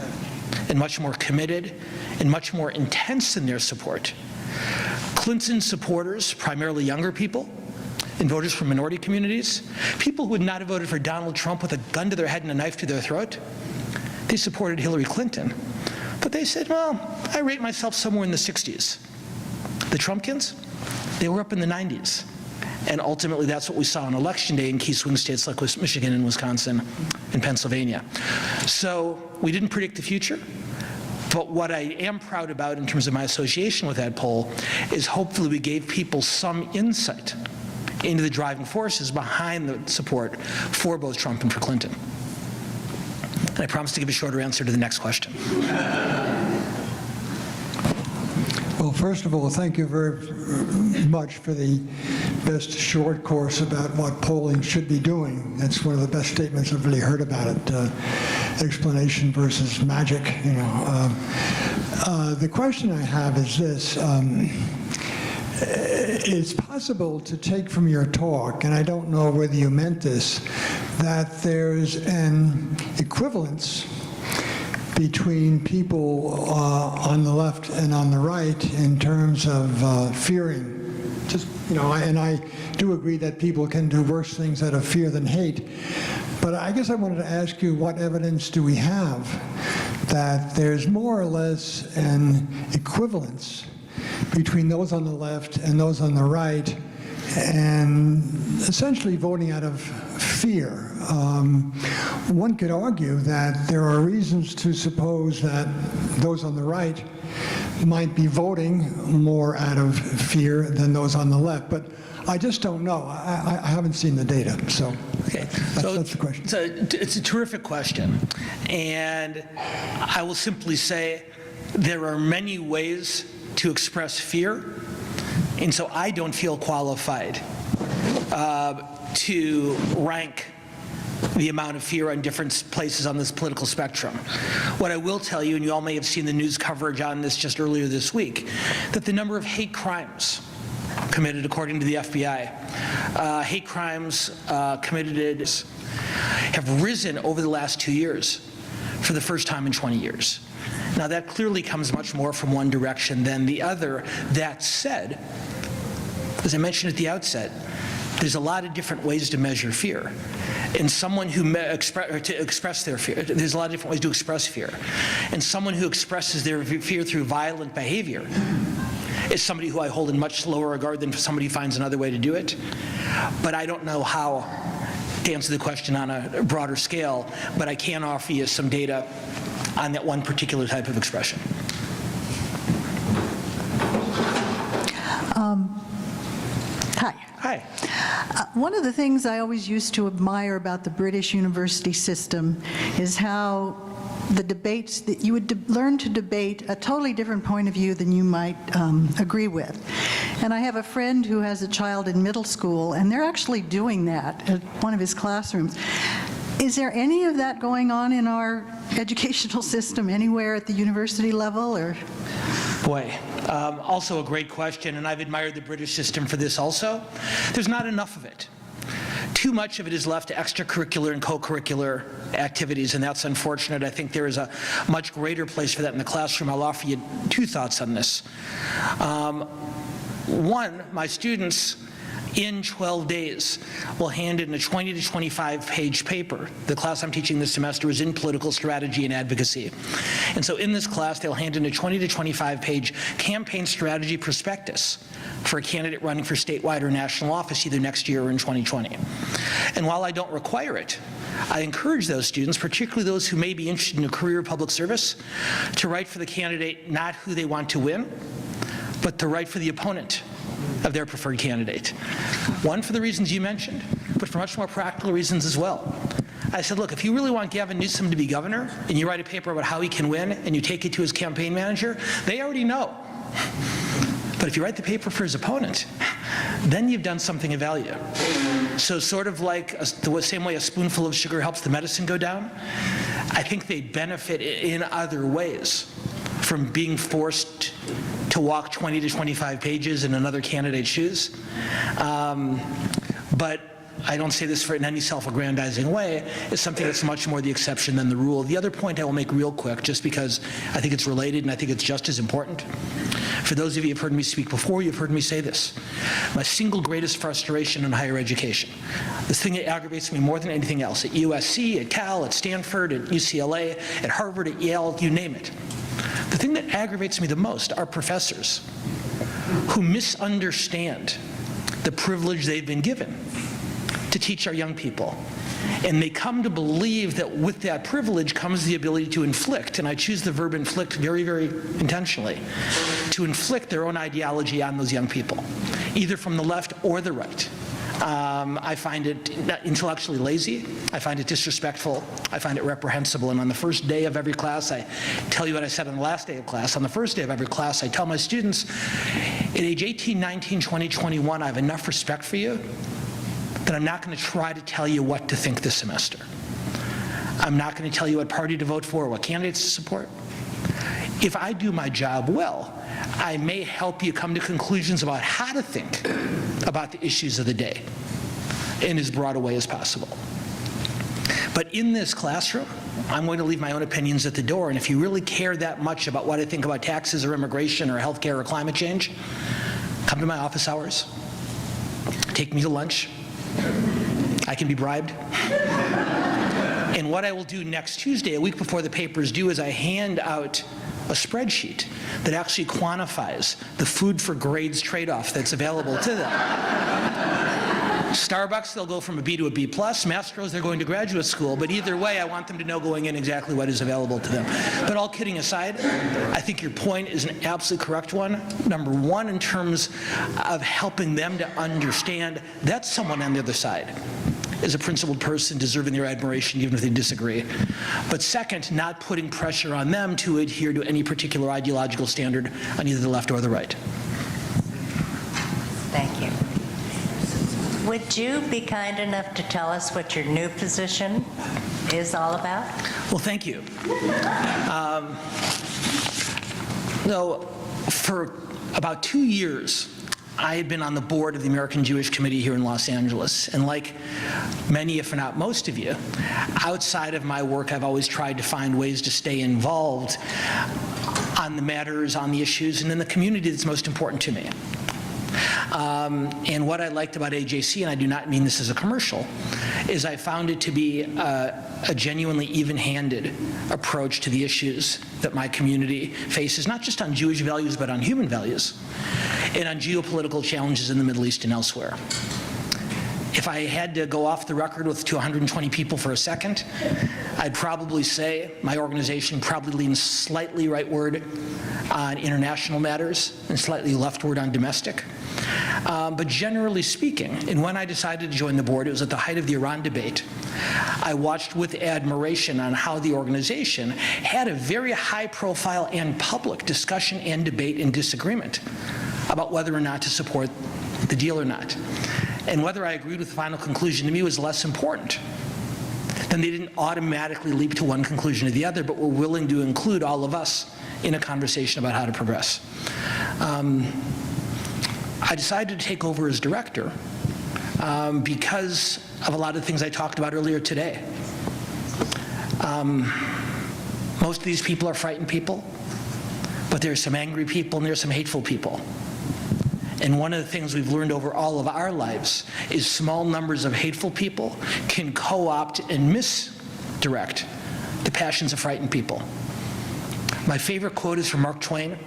and much more committed and much more intense in their support. Clinton supporters, primarily younger people, and voters from minority communities, people who would not have voted for Donald Trump with a gun to their head and a knife to their throat, they supported Hillary Clinton. But they said, well, I rate myself somewhere in the 60s. The Trumpkins, they were up in the 90s. And ultimately, that's what we saw on Election Day in key swing states like Michigan and Wisconsin and Pennsylvania. So we didn't predict the future, But what I am proud about in terms of my association with that poll is hopefully we gave people some insight into the driving forces behind the support for both Trump and for Clinton. And I promise to give a shorter answer to the next question. Well, first of all, thank you very much for the best short course about what polling should be doing. That's one of the best statements I've really heard about it. Explanation versus magic, you know. The question I have is this. It's possible to take from your talk, and I don't know whether you meant this, that there's an equivalence between people on the left and on the right in terms of fearing. Just, you know, and I do agree that people can do worse things out of fear than hate. But I guess I wanted to ask you, what evidence do we have that there's more or less an equivalence between those on the left and those on the right, and essentially voting out of fear? One could argue that there are reasons to suppose that those on the right might be voting more out of fear than those on the left, but I just don't know. I haven't seen the data, so Okay. that's the question. It's a terrific question, and I will simply say there are many ways to express fear, and so I don't feel qualified to rank the amount of fear on different places on this political spectrum. What I will tell you, and you all may have seen the news coverage on this just earlier this week, that the number of hate crimes committed, according to the FBI, hate crimes committed have risen over the last 2 years for the first time in 20 years. Now, that clearly comes much more from one direction than the other. That said, as I mentioned at the outset, there's a lot of different ways to measure fear. And someone who to express their fear, there's a lot of different ways to express fear. And someone who expresses their fear through violent behavior is somebody who I hold in much lower regard than somebody who finds another way to do it. But I don't know how to answer the question on a broader scale, but I can offer you some data on that one particular type of expression. Hi. Hi. One of the things I always used to admire about the British university system is how the debates that you would learn to debate a totally different point of view than you might agree with. And I have a friend who has a child in middle school, and they're actually doing that at one of his classrooms. Is there any of that going on in our educational system anywhere at the university level, or? Boy, also a great question, and I've admired the British system for this also. There's not enough of it. Too much of it is left to extracurricular and co-curricular activities, and that's unfortunate. I think there is a much greater place for that in the classroom. I'll offer you two thoughts on this. One, my students in 12 days will hand in a 20 to 25 page paper. The class I'm teaching this semester is in political strategy and advocacy. And so in this class, they'll hand in a 20 to 25 page campaign strategy prospectus for a candidate running for statewide or national office either next year or in 2020. And while I don't require it, I encourage those students, particularly those who may be interested in a career of public service, to write for the candidate not who they want to win, but to write for the opponent of their preferred candidate. One, for the reasons you mentioned, but for much more practical reasons as well. I said, look, if you really want Gavin Newsom to be governor, and you write a paper about how he can win, and you take it to his campaign manager, they already know. But if you write the paper for his opponent, then you've done something of value. So sort of like the same way a spoonful of sugar helps the medicine go down, I think they benefit in other ways from being forced to walk 20 to 25 pages in another candidate's shoes. But I don't say this in any self-aggrandizing way. It's something that's much more the exception than the rule. The other point I will make real quick, just because I think it's related and I think it's just as important. For those of you who have heard me speak before, you've heard me say this. My single greatest frustration in higher education, this thing that aggravates me more than anything else, at USC, at Cal, at Stanford, at UCLA, at Harvard, at Yale, you name it. The thing that aggravates me the most are professors who misunderstand the privilege they've been given to teach our young people. And they come to believe that with that privilege comes the ability to inflict, and I choose the verb inflict very, very intentionally, to inflict their own ideology on those young people, either from the left or the right. I find it intellectually lazy. I find it disrespectful. I find it reprehensible. And on the first day of every class, I tell you what I said on the last day of class. On the first day of every class, I tell my students, at age 18, 19, 20, 21, I have enough respect for you that I'm not going to try to tell you what to think this semester. I'm not going to tell you what party to vote for or what candidates to support. If I do my job well, I may help you come to conclusions about how to think about the issues of the day in as broad a way as possible. But in this classroom, I'm going to leave my own opinions at the door, and if you really care that much about what I think about taxes or immigration or healthcare or climate change, come to my office hours, take me to lunch. I can be bribed. And what I will do next Tuesday, a week before the papers due, is I hand out a spreadsheet that actually quantifies the food for grades trade-off that's available to them. Starbucks, they'll go from a B to a B+. Mastros, they're going to graduate school. But either way, I want them to know going in exactly what is available to them. But all kidding aside, I think your point is an absolutely correct one. Number one, in terms of helping them to understand that someone on the other side is a principled person deserving their admiration even if they disagree. But second, not putting pressure on them to adhere to any particular ideological standard on either the left or the right. Thank you. Would you be kind enough to tell us what your new position is all about? Well, thank you. No, for about 2 years, I had been on the board of the American Jewish Committee here in Los Angeles, and like many, if not most of you, outside of my work, I've always tried to find ways to stay involved on the matters, on the issues, and in the community that's most important to me. And what I liked about AJC, and I do not mean this as a commercial, is I found it to be a genuinely even-handed approach to the issues that my community faces, not just on Jewish values, but on human values, and on geopolitical challenges in the Middle East and elsewhere. If I had to go off the record with 220 people for a second, I'd probably say my organization probably leans slightly rightward on international matters and slightly leftward on domestic. But generally speaking, and when I decided to join the board, it was at the height of the Iran debate. I watched with admiration on how the organization had a very high-profile and public discussion and debate and disagreement about whether or not to support the deal or not. And whether I agreed with the final conclusion to me was less important. Then they didn't automatically leap to one conclusion or the other, but were willing to include all of us in a conversation about how to progress. I decided to take over as director because of a lot of the things I talked about earlier today. Most of these people are frightened people, but there's some angry people and there's some hateful people. And one of the things we've learned over all of our lives is small numbers of hateful people can co-opt and misdirect the passions of frightened people. My favorite quote is from Mark Twain.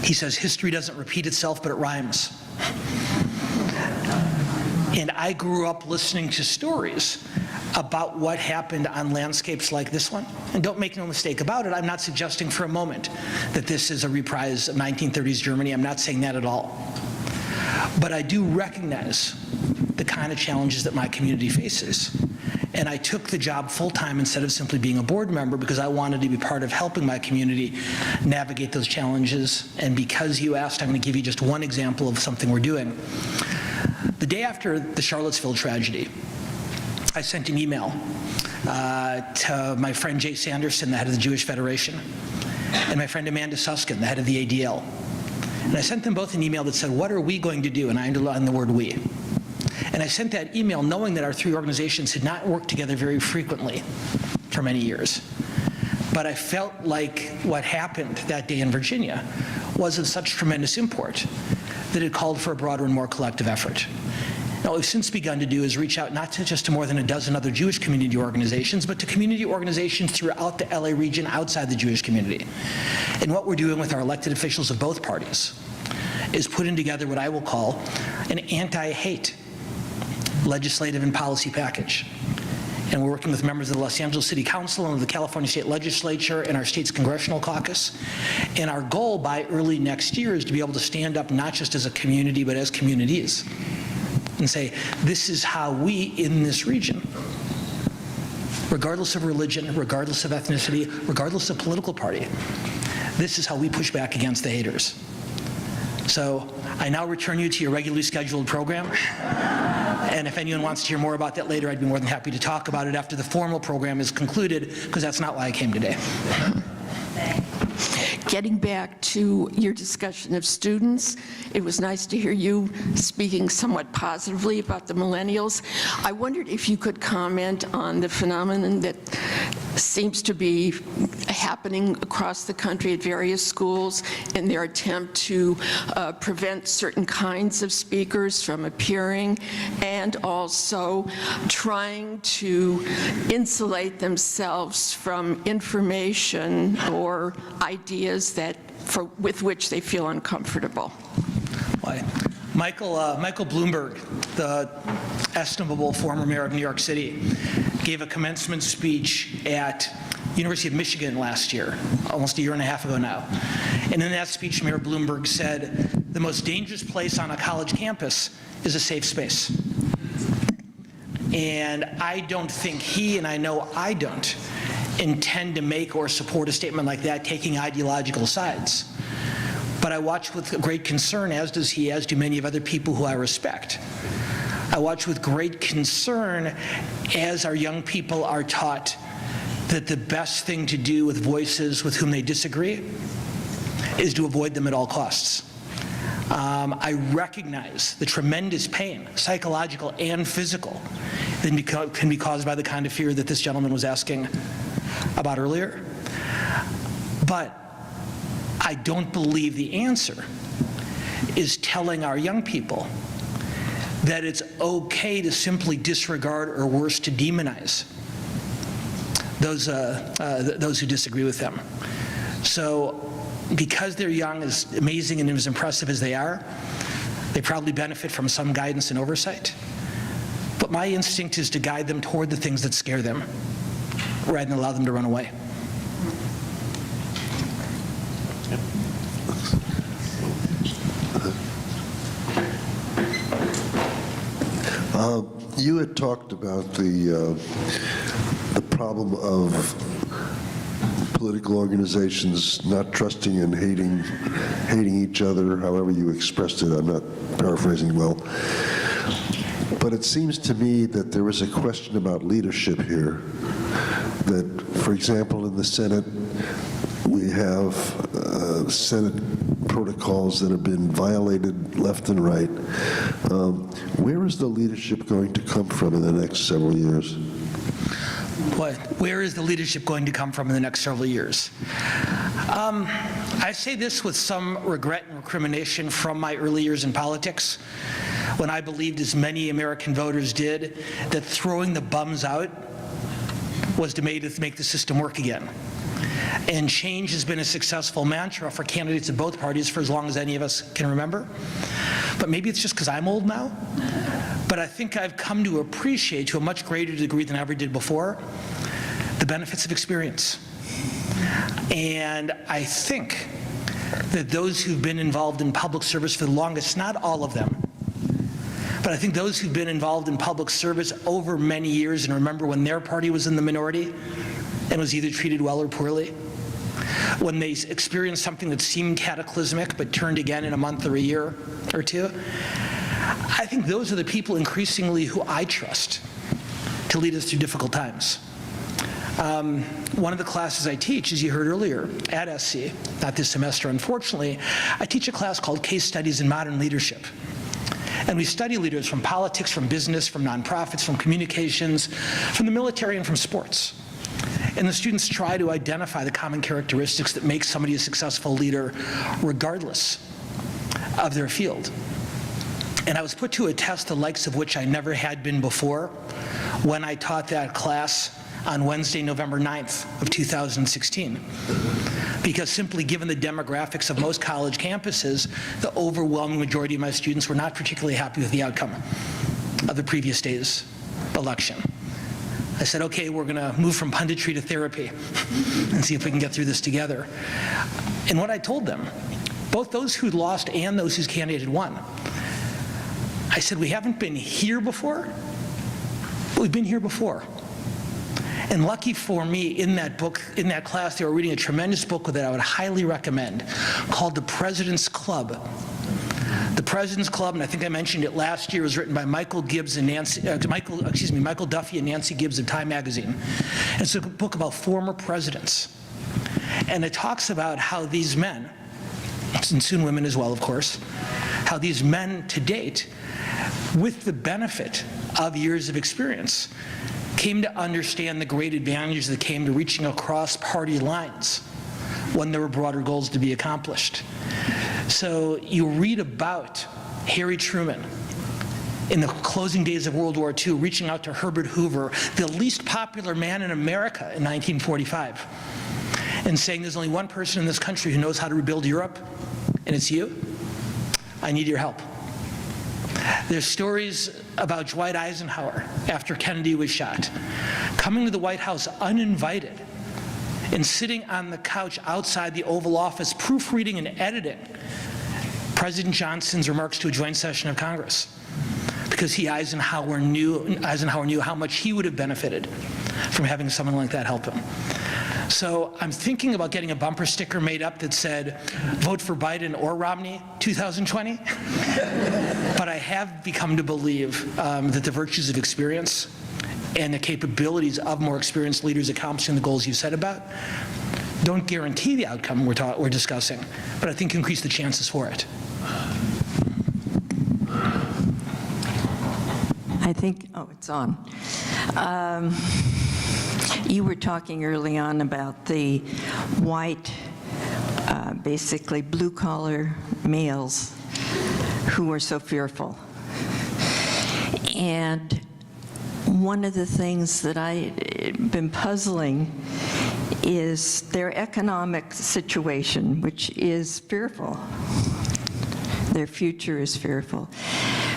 He says, "History doesn't repeat itself, but it rhymes." And I grew up listening to stories about what happened on landscapes like this one. And don't make no mistake about it, I'm not suggesting for a moment that this is a reprise of 1930s Germany. I'm not saying that at all. But I do recognize the kind of challenges that my community faces. And I took the job full-time instead of simply being a board member because I wanted to be part of helping my community navigate those challenges. And because you asked, I'm going to give you just one example of something we're doing. The day after the Charlottesville tragedy, I sent an email to my friend Jay Sanderson, the head of the Jewish Federation, and my friend Amanda Suskin, the head of the ADL. And I sent them both an email that said, what are we going to do? And I underlined the word we. And I sent that email knowing that our three organizations had not worked together very frequently for many years. But I felt like what happened that day in Virginia was of such tremendous import that it called for a broader and more collective effort. Now, what we've since begun to do is reach out not just to more than a dozen other Jewish community organizations, but to community organizations throughout the LA region outside the Jewish community. And what we're doing with our elected officials of both parties is putting together what I will call an anti-hate legislative and policy package. And we're working with members of the Los Angeles City Council and the California State Legislature and our state's congressional caucus. And our goal by early next year is to be able to stand up not just as a community, but as communities and say, this is how we in this region, regardless of religion, regardless of ethnicity, regardless of political party, this is how we push back against the haters. So I now return you to your regularly scheduled program. And if anyone wants to hear more about that later, I'd be more than happy to talk about it after the formal program is concluded, because that's not why I came today. Getting back to your discussion of students, it was nice to hear you speaking somewhat positively about the millennials. I wondered if you could comment on the phenomenon that seems to be happening across the country at various schools in their attempt to prevent certain kinds of speakers from appearing, and also trying to insulate themselves from information or ideas with which they feel uncomfortable. Michael Bloomberg, the estimable former mayor of New York City, gave a commencement speech at University of Michigan last year, almost a year and a half ago now. And in that speech, Mayor Bloomberg said, the most dangerous place on a college campus is a safe space. And I don't think he, and I know I don't, intend to make or support a statement like that taking ideological sides. But I watch with great concern, as does he, as do many of other people who I respect. I watch with great concern as our young people are taught that the best thing to do with voices with whom they disagree is to avoid them at all costs. I recognize the tremendous pain, psychological and physical, that can be caused by the kind of fear that this gentleman was asking about earlier. But I don't believe the answer is telling our young people that it's okay to simply disregard, or worse, to demonize those who disagree with them. So because they're young, as amazing and as impressive as they are, they probably benefit from some guidance and oversight. But my instinct is to guide them toward the things that scare them, rather than allow them to run away. You had talked about the problem of political organizations not trusting and hating each other, however you expressed it. I'm not paraphrasing well. But it seems to me that there is a question about leadership here. That, for example, in the Senate, we have Senate protocols that have been violated left and right. Where is the leadership going to come from in the next several years? Where is the leadership going to come from in the next several years? I say this with some regret and recrimination from my early years in politics, when I believed, as many American voters did, that throwing the bums out was to make the system work again. And change has been a successful mantra for candidates of both parties for as long as any of us can remember. But maybe it's just because I'm old now. But I think I've come to appreciate, to a much greater degree than I ever did before, the benefits of experience. And I think that those who've been involved in public service for the longest, not all of them, but I think those who've been involved in public service over many years and remember when their party was in the minority and was either treated well or poorly, when they experienced something that seemed cataclysmic but turned again in a month or a year or two, I think those are the people increasingly who I trust to lead us through difficult times. One of the classes I teach, as you heard earlier, at SC, not this semester unfortunately, I teach a class called Case Studies in Modern Leadership. And we study leaders from politics, from business, from nonprofits, from communications, from the military, and from sports. And the students try to identify the common characteristics that make somebody a successful leader regardless of their field. And I was put to a test the likes of which I never had been before when I taught that class on Wednesday, November 9th of 2016. Because simply given the demographics of most college campuses, the overwhelming majority of my students were not particularly happy with the outcome of the previous day's election. I said, okay, we're going to move from punditry to therapy and see if we can get through this together. And what I told them, both those who lost and those whose candidate had won, I said, we haven't been here before, but we've been here before. And lucky for me, in that book, in that class, they were reading a tremendous book that I would highly recommend called The President's Club. The President's Club, and I think I mentioned it last year, was written by Michael Duffy and Nancy Gibbs of Time magazine. And it's a book about former presidents. And it talks about how these men, and soon women as well, of course, how these men to date, with the benefit of years of experience, came to understand the great advantages that came to reaching across party lines when there were broader goals to be accomplished. So you read about Harry Truman in the closing days of World War II reaching out to Herbert Hoover, the least popular man in America in 1945, and saying there's only one person in this country who knows how to rebuild Europe, and it's you. I need your help. There's stories about Dwight Eisenhower after Kennedy was shot, coming to the White House uninvited and sitting on the couch outside the Oval Office, proofreading and editing President Johnson's remarks to a joint session of Congress, because Eisenhower knew how much he would have benefited from having someone like that help him. So I'm thinking about getting a bumper sticker made up that said, vote for Biden or Romney 2020. But I have become to believe that the virtues of experience and the capabilities of more experienced leaders accomplishing the goals you said about don't guarantee the outcome we're discussing, but I think increase the chances for it. I think, oh, it's on. You were talking early on about the white, basically blue-collar males who are so fearful. And one of the things that I've been puzzling is their economic situation, which is fearful. Their future is fearful.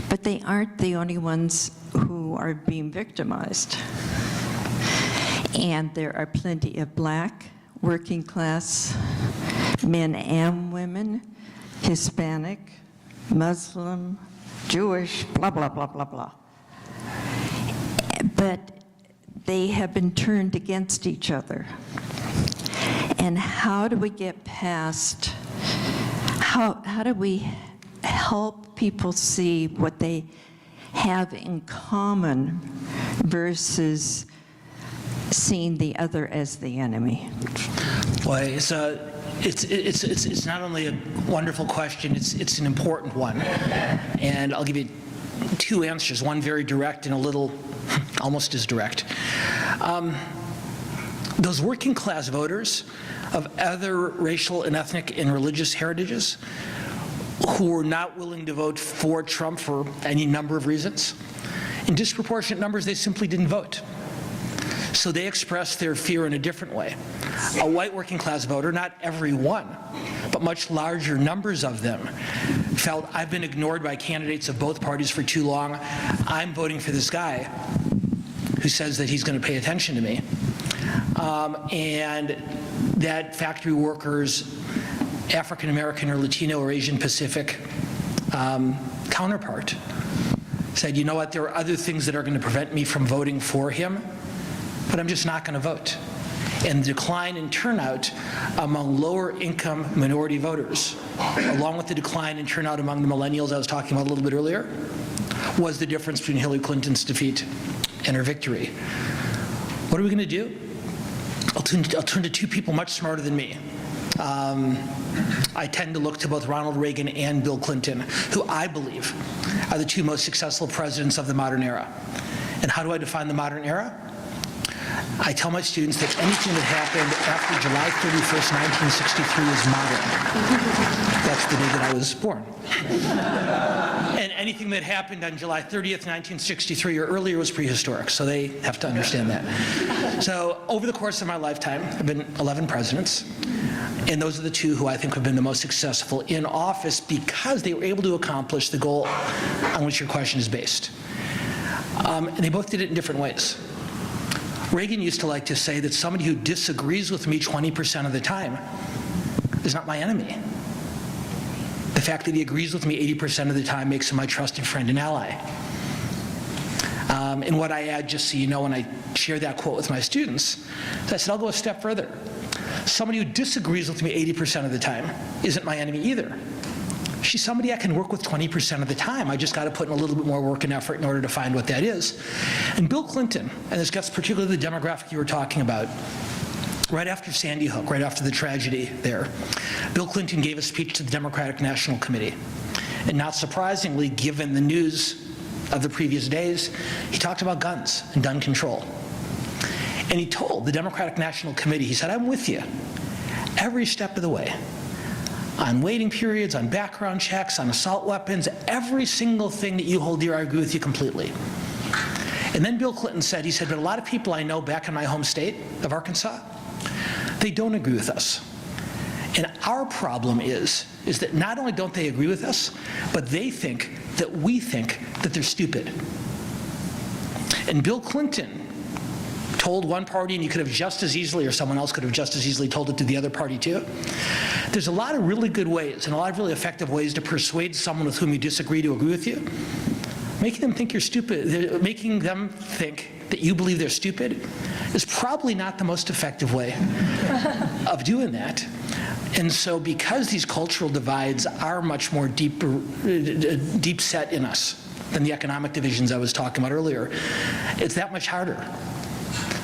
But they aren't the only ones who are being victimized. And there are plenty of black, working class men and women, Hispanic, Muslim, Jewish, blah, blah, blah, blah, blah. But they have been turned against each other. And how do we get past, how do we help people see what they have in common versus seeing the other as the enemy? Boy, it's not only a wonderful question, it's an important one. And I'll give you two answers, one very direct and a little almost as direct. Those working class voters of other racial and ethnic and religious heritages who were not willing to vote for Trump for any number of reasons, in disproportionate numbers, they simply didn't vote. So they expressed their fear in a different way. A white working class voter, not every one, but much larger numbers of them, felt, I've been ignored by candidates of both parties for too long. I'm voting for this guy who says that he's going to pay attention to me. And that factory workers, African American or Latino or Asian Pacific counterpart said, you know what, there are other things that are going to prevent me from voting for him, but I'm just not going to vote. And the decline in turnout among lower income minority voters, along with the decline in turnout among the millennials I was talking about a little bit earlier, was the difference between Hillary Clinton's defeat and her victory. What are we going to do? I'll turn to two people much smarter than me. I tend to look to both Ronald Reagan and Bill Clinton, who I believe are the two most successful presidents of the modern era. And how do I define the modern era? I tell my students that anything that happened after July 31st, 1963 is modern. That's the day that I was born. And anything that happened on July 30th, 1963 or earlier was prehistoric, so they have to understand that. So over the course of my lifetime, I've been 11 presidents, and those are the two who I think have been the most successful in office because they were able to accomplish the goal on which your question is based. And they both did it in different ways. Reagan used to like to say that somebody who disagrees with me 20% of the time is not my enemy. The fact that he agrees with me 80% of the time makes him my trusted friend and ally. And what I add, just so you know, when I share that quote with my students, is I said, I'll go a step further. Somebody who disagrees with me 80% of the time isn't my enemy either. She's somebody I can work with 20% of the time. I just got to put in a little bit more work and effort in order to find what that is. And Bill Clinton, and this gets particularly the demographic you were talking about, right after Sandy Hook, right after the tragedy there, Bill Clinton gave a speech to the Democratic National Committee. And not surprisingly, given the news of the previous days, he talked about guns and gun control. And he told the Democratic National Committee, he said, I'm with you every step of the way. On waiting periods, on background checks, on assault weapons, every single thing that you hold dear, I agree with you completely. And then Bill Clinton said, he said, but a lot of people I know back in my home state of Arkansas, they don't agree with us. And our problem is that not only don't they agree with us, but they think that we think that they're stupid. And Bill Clinton told one party, and you could have just as easily, or someone else could have just as easily told it to the other party too. There's a lot of really good ways and a lot of really effective ways to persuade someone with whom you disagree to agree with you. Making them think you're stupid, making them think that you believe they're stupid is probably not the most effective way of doing that. And so because these cultural divides are much more deep set in us than the economic divisions I was talking about earlier, it's that much harder.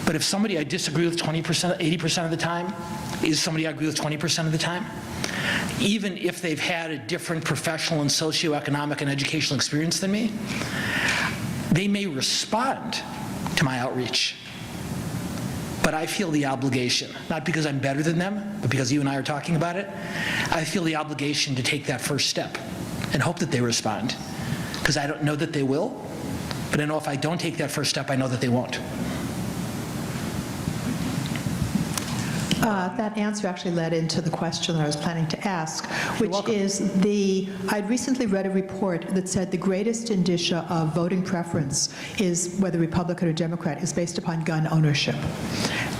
But if somebody I disagree with 20%, 80% of the time is somebody I agree with 20% of the time, even if they've had a different professional and socioeconomic and educational experience than me, they may respond to my outreach. But I feel the obligation, not because I'm better than them, but because you and I are talking about it, I feel the obligation to take that first step and hope that they respond. Because I don't know that they will, but I know if I don't take that first step, I know that they won't. That answer actually led into the question that I was planning to ask, which is I'd recently read a report that said the greatest indicia of voting preference is whether Republican or Democrat is based upon gun ownership,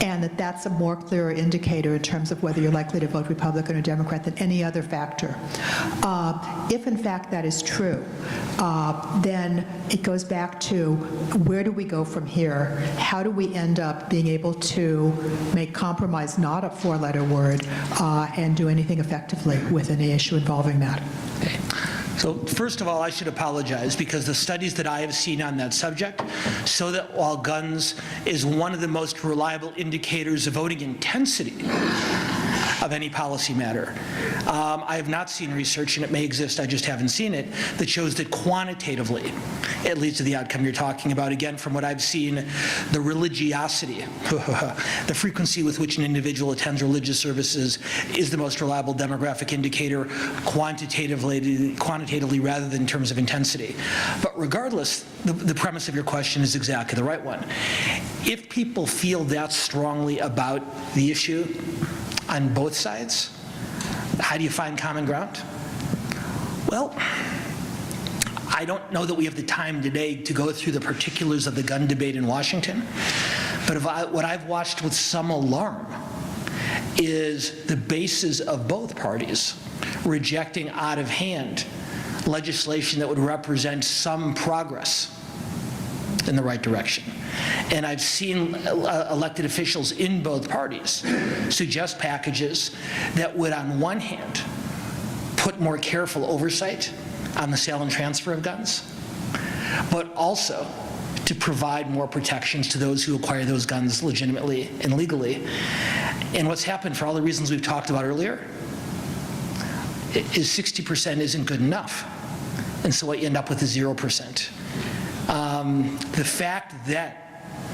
and that's a more clearer indicator in terms of whether you're likely to vote Republican or Democrat than any other factor. If in fact that is true, then it goes back to where do we go from here? How do we end up being able to make compromise not a four-letter word and do anything effectively with any issue involving that? Okay. So first of all, I should apologize because the studies that I have seen on that subject show that while guns is one of the most reliable indicators of voting intensity of any policy matter, I have not seen research, and it may exist, I just haven't seen it, that shows that quantitatively it leads to the outcome you're talking about. Again, from what I've seen, the religiosity, the frequency with which an individual attends religious services is the most reliable demographic indicator quantitatively rather than in terms of intensity. But regardless, the premise of your question is exactly the right one. If people feel that strongly about the issue on both sides, how do you find common ground? Well, I don't know that we have the time today to go through the particulars of the gun debate in Washington, but what I've watched with some alarm is the bases of both parties rejecting out of hand legislation that would represent some progress in the right direction. And I've seen elected officials in both parties suggest packages that would, on one hand, put more careful oversight on the sale and transfer of guns, but also to provide more protections to those who acquire those guns legitimately and legally. And what's happened, for all the reasons we've talked about earlier, is 60% isn't good enough. And so what you end up with is 0%. The fact that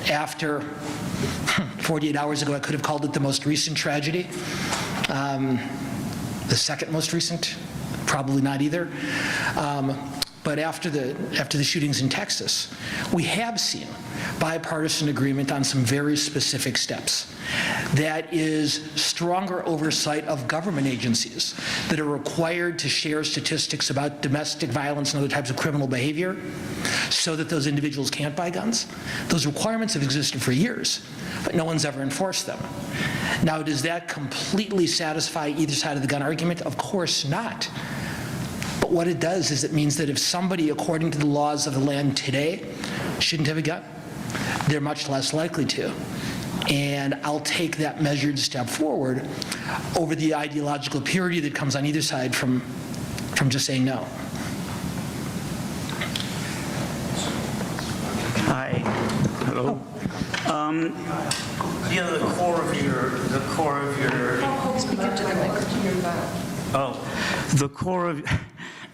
after 48 hours ago, I could have called it the most recent tragedy, the second most recent, probably not either. But but after the shootings in Texas, we have seen bipartisan agreement on some very specific steps. That is stronger oversight of government agencies that are required to share statistics about domestic violence and other types of criminal behavior so that those individuals can't buy guns. Those requirements have existed for years, but no one's ever enforced them. Now, does that completely satisfy either side of the gun argument? Of course not. But what it does is it means that if somebody, according to the laws of the land today, shouldn't have a gun, they're much less likely to. And I'll take that measured step forward over the ideological purity that comes on either side from just saying no. Hi. Hello. You know, the core of your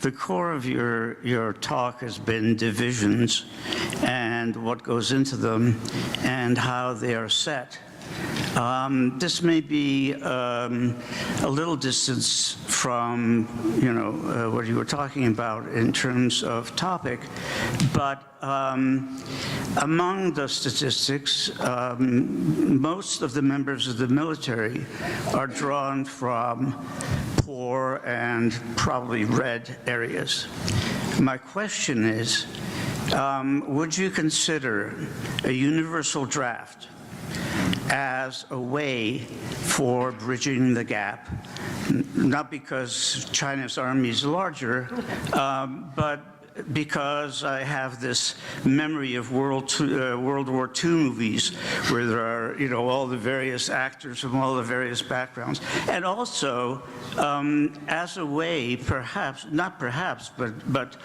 the core of your talk has been divisions and what goes into them and how they are set. This may be a little distance from, what you were talking about in terms of topic, but among the statistics, most of the members of the military are drawn from poor and probably red areas. My question is, would you consider a universal draft as a way for bridging the gap? Not because China's army is larger, but because I have this memory of World War II movies where there are, all the various actors from all the various backgrounds. And also, as a way, perhaps, not perhaps, but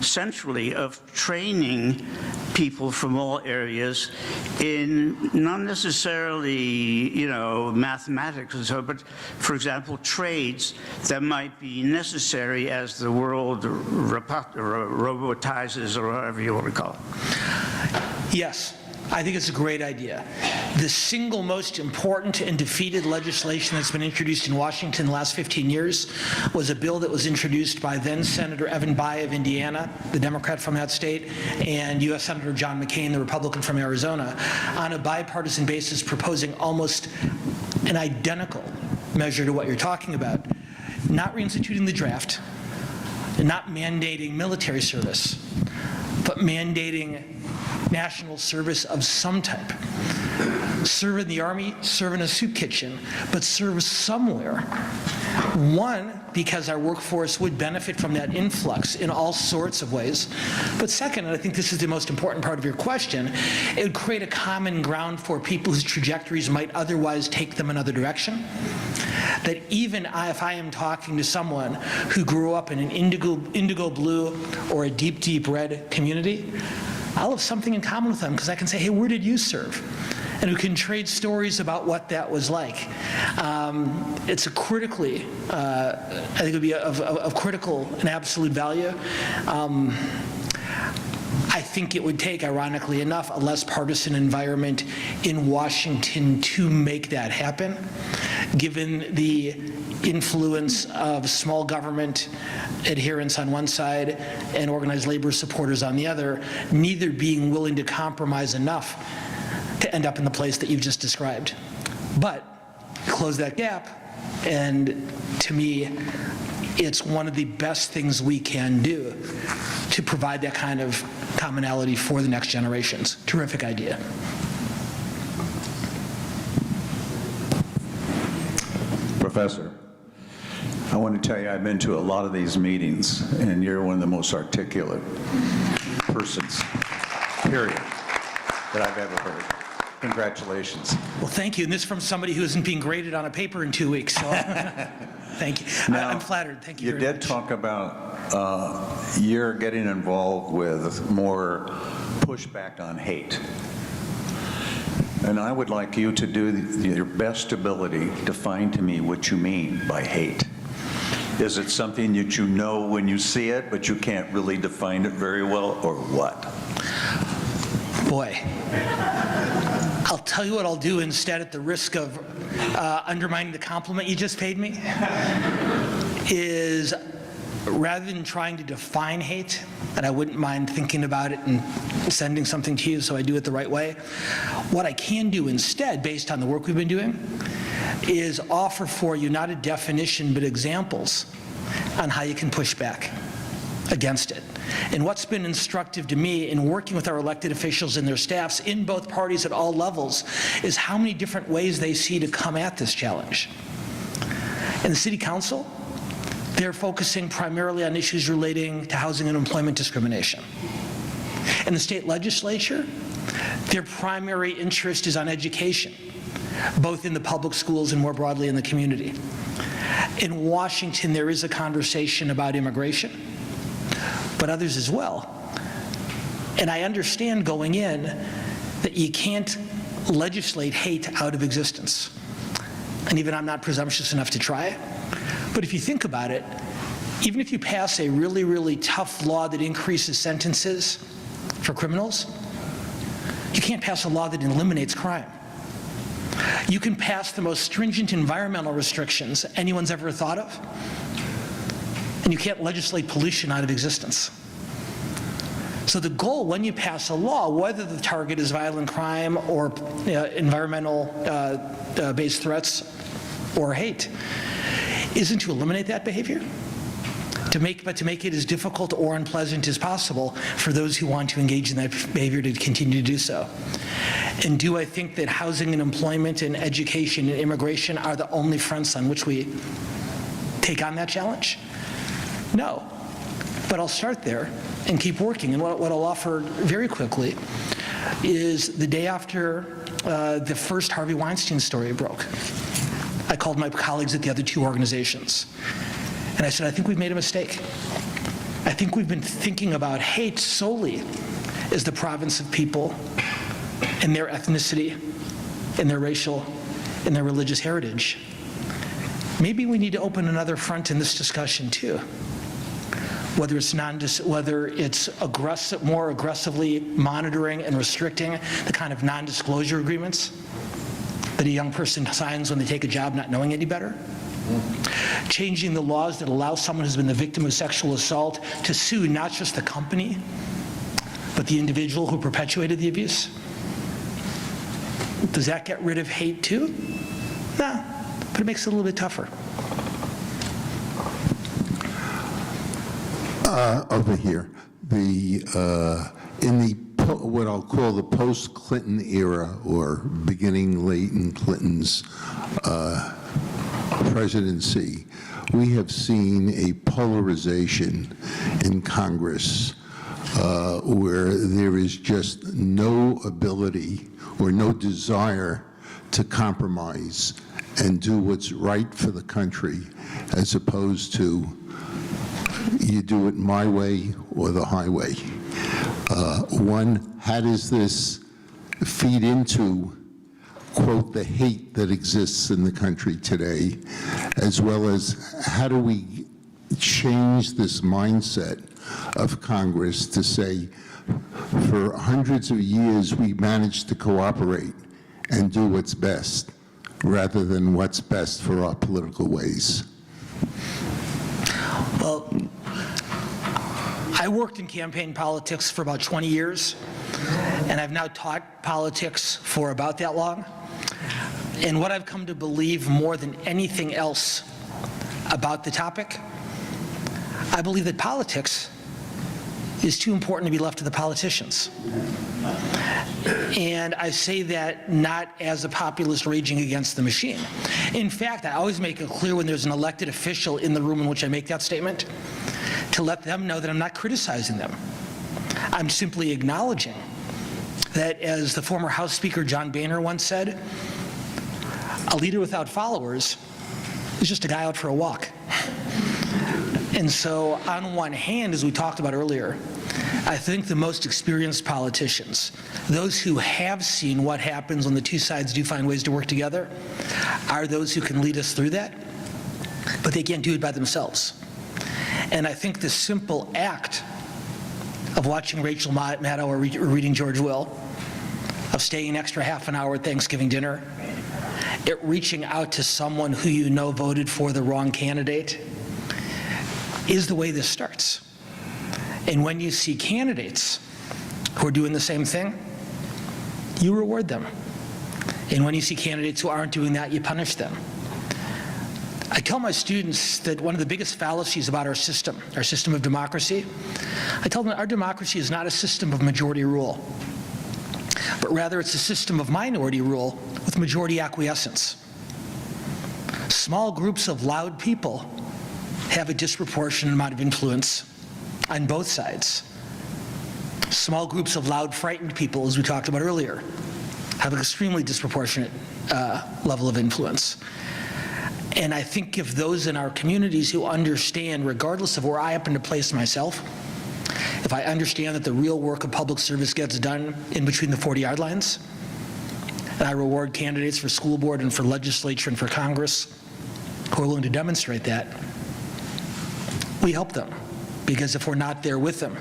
centrally, of training people from all areas in not necessarily, mathematics and so, but for example, trades that might be necessary as the world robotizes, or whatever you want to call it. Yes, I think it's a great idea. The single most important and defeated legislation that's been introduced in Washington in the last 15 years was a bill that was introduced by then Senator Evan Bayh of Indiana, the Democrat from that state, and U.S. Senator John McCain, the Republican from Arizona, on a bipartisan basis proposing almost an identical measure to what you're talking about, not reinstituting the draft, not mandating military service, but mandating national service of some type. Serve in the Army, serve in a soup kitchen, but serve somewhere. One, because our workforce would benefit from that influx in all sorts of ways. But second, and I think this is the most important part of your question, it would create a common ground for people whose trajectories might otherwise take them another direction. That even if I am talking to someone who grew up in an indigo blue or a deep, deep red community, I'll have something in common with them because I can say, hey, where did you serve? And we can trade stories about what that was like. It's a critically, I think it would be of critical and absolute value. I think it would take, ironically enough, a less partisan environment in Washington to make that happen, given the influence of small government adherents on one side and organized labor supporters on the other, neither being willing to compromise enough to end up in the place that you've just described. But close that gap, and to me, it's one of the best things we can do to provide that kind of commonality for the next generations. Terrific idea. Professor, I want to tell you I've been to a lot of these meetings, and you're one of the most articulate persons, period, that I've ever heard. Congratulations. Well, thank you. And this from somebody who isn't being graded on a paper in 2 weeks. So thank you. Now, I'm flattered. Thank you very much. You did talk about you're getting involved with more pushback on hate. And I would like you to do your best ability to define to me what you mean by hate. Is it something that you know when you see it, but you can't really define it very well, or what? Boy, I'll tell you what I'll do instead, at the risk of undermining the compliment you just paid me, is rather than trying to define hate, and I wouldn't mind thinking about it and sending something to you so I do it the right way, what I can do instead, based on the work we've been doing, is offer for you not a definition but examples on how you can push back against it. And what's been instructive to me in working with our elected officials and their staffs in both parties at all levels is how many different ways they see to come at this challenge. In the City Council, they're focusing primarily on issues relating to housing and employment discrimination. In the state legislature, their primary interest is on education, both in the public schools and more broadly in the community. In Washington, there is a conversation about immigration, but others as well. And I understand going in that you can't legislate hate out of existence. And even I'm not presumptuous enough to try it. But if you think about it, even if you pass a really, really tough law that increases sentences for criminals, you can't pass a law that eliminates crime. You can pass the most stringent environmental restrictions anyone's ever thought of, and you can't legislate pollution out of existence. So the goal when you pass a law, whether the target is violent crime or environmental-based threats or hate, isn't to eliminate that behavior, but to make it as difficult or unpleasant as possible for those who want to engage in that behavior to continue to do so. And do I think that housing and employment and education and immigration are the only fronts on which we take on that challenge? No. But I'll start there and keep working. And what I'll offer very quickly is the day after the first Harvey Weinstein story broke, I called my colleagues at the other two organizations. And I said, I think we've made a mistake. I think we've been thinking about hate solely as the province of people and their ethnicity and their racial and their religious heritage. Maybe we need to open another front in this discussion too. Whether it's more aggressively monitoring and restricting the kind of non-disclosure agreements that a young person signs when they take a job not knowing any better. Changing the laws that allow someone who's been the victim of sexual assault to sue not just the company, but the individual who perpetuated the abuse. Does that get rid of hate too? No, but it makes it a little bit tougher. Over here, what I'll call the post-Clinton era, or beginning late in Clinton's presidency, we have seen a polarization in Congress where there is just no ability or no desire to compromise and do what's right for the country, as opposed to you do it my way or the highway. One, how does this feed into, quote, the hate that exists in the country today, as well as how do we change this mindset of Congress to say, for hundreds of years we managed to cooperate and do what's best, rather than what's best for our political ways? Well, I worked in campaign politics for about 20 years, and I've now taught politics for about that long. And what I've come to believe more than anything else about the topic, I believe that politics is too important to be left to the politicians. And I say that not as a populist raging against the machine. In fact, I always make it clear when there's an elected official in the room in which I make that statement, to let them know that I'm not criticizing them. I'm simply acknowledging that, as the former House Speaker John Boehner once said, a leader without followers is just a guy out for a walk. And so, on one hand, as we talked about earlier, I think the most experienced politicians, those who have seen what happens when the two sides do find ways to work together, are those who can lead us through that, but they can't do it by themselves. And I think the simple act of watching Rachel Maddow or reading George Will, of staying an extra half an hour at Thanksgiving dinner, it reaching out to someone who you know voted for the wrong candidate, is the way this starts. And when you see candidates who are doing the same thing, you reward them. And when you see candidates who aren't doing that, you punish them. I tell my students that one of the biggest fallacies about our system of democracy, I tell them that our democracy is not a system of majority rule, but rather it's a system of minority rule with majority acquiescence. Small groups of loud people have a disproportionate amount of influence on both sides. Small groups of loud, frightened people, as we talked about earlier, have an extremely disproportionate level of influence. And I think if those in our communities who understand, regardless of where I happen to place myself, if I understand that the real work of public service gets done in between the 40-yard lines, and I reward candidates for school board and for legislature and for Congress who are willing to demonstrate that, we help them. Because if we're not there with them,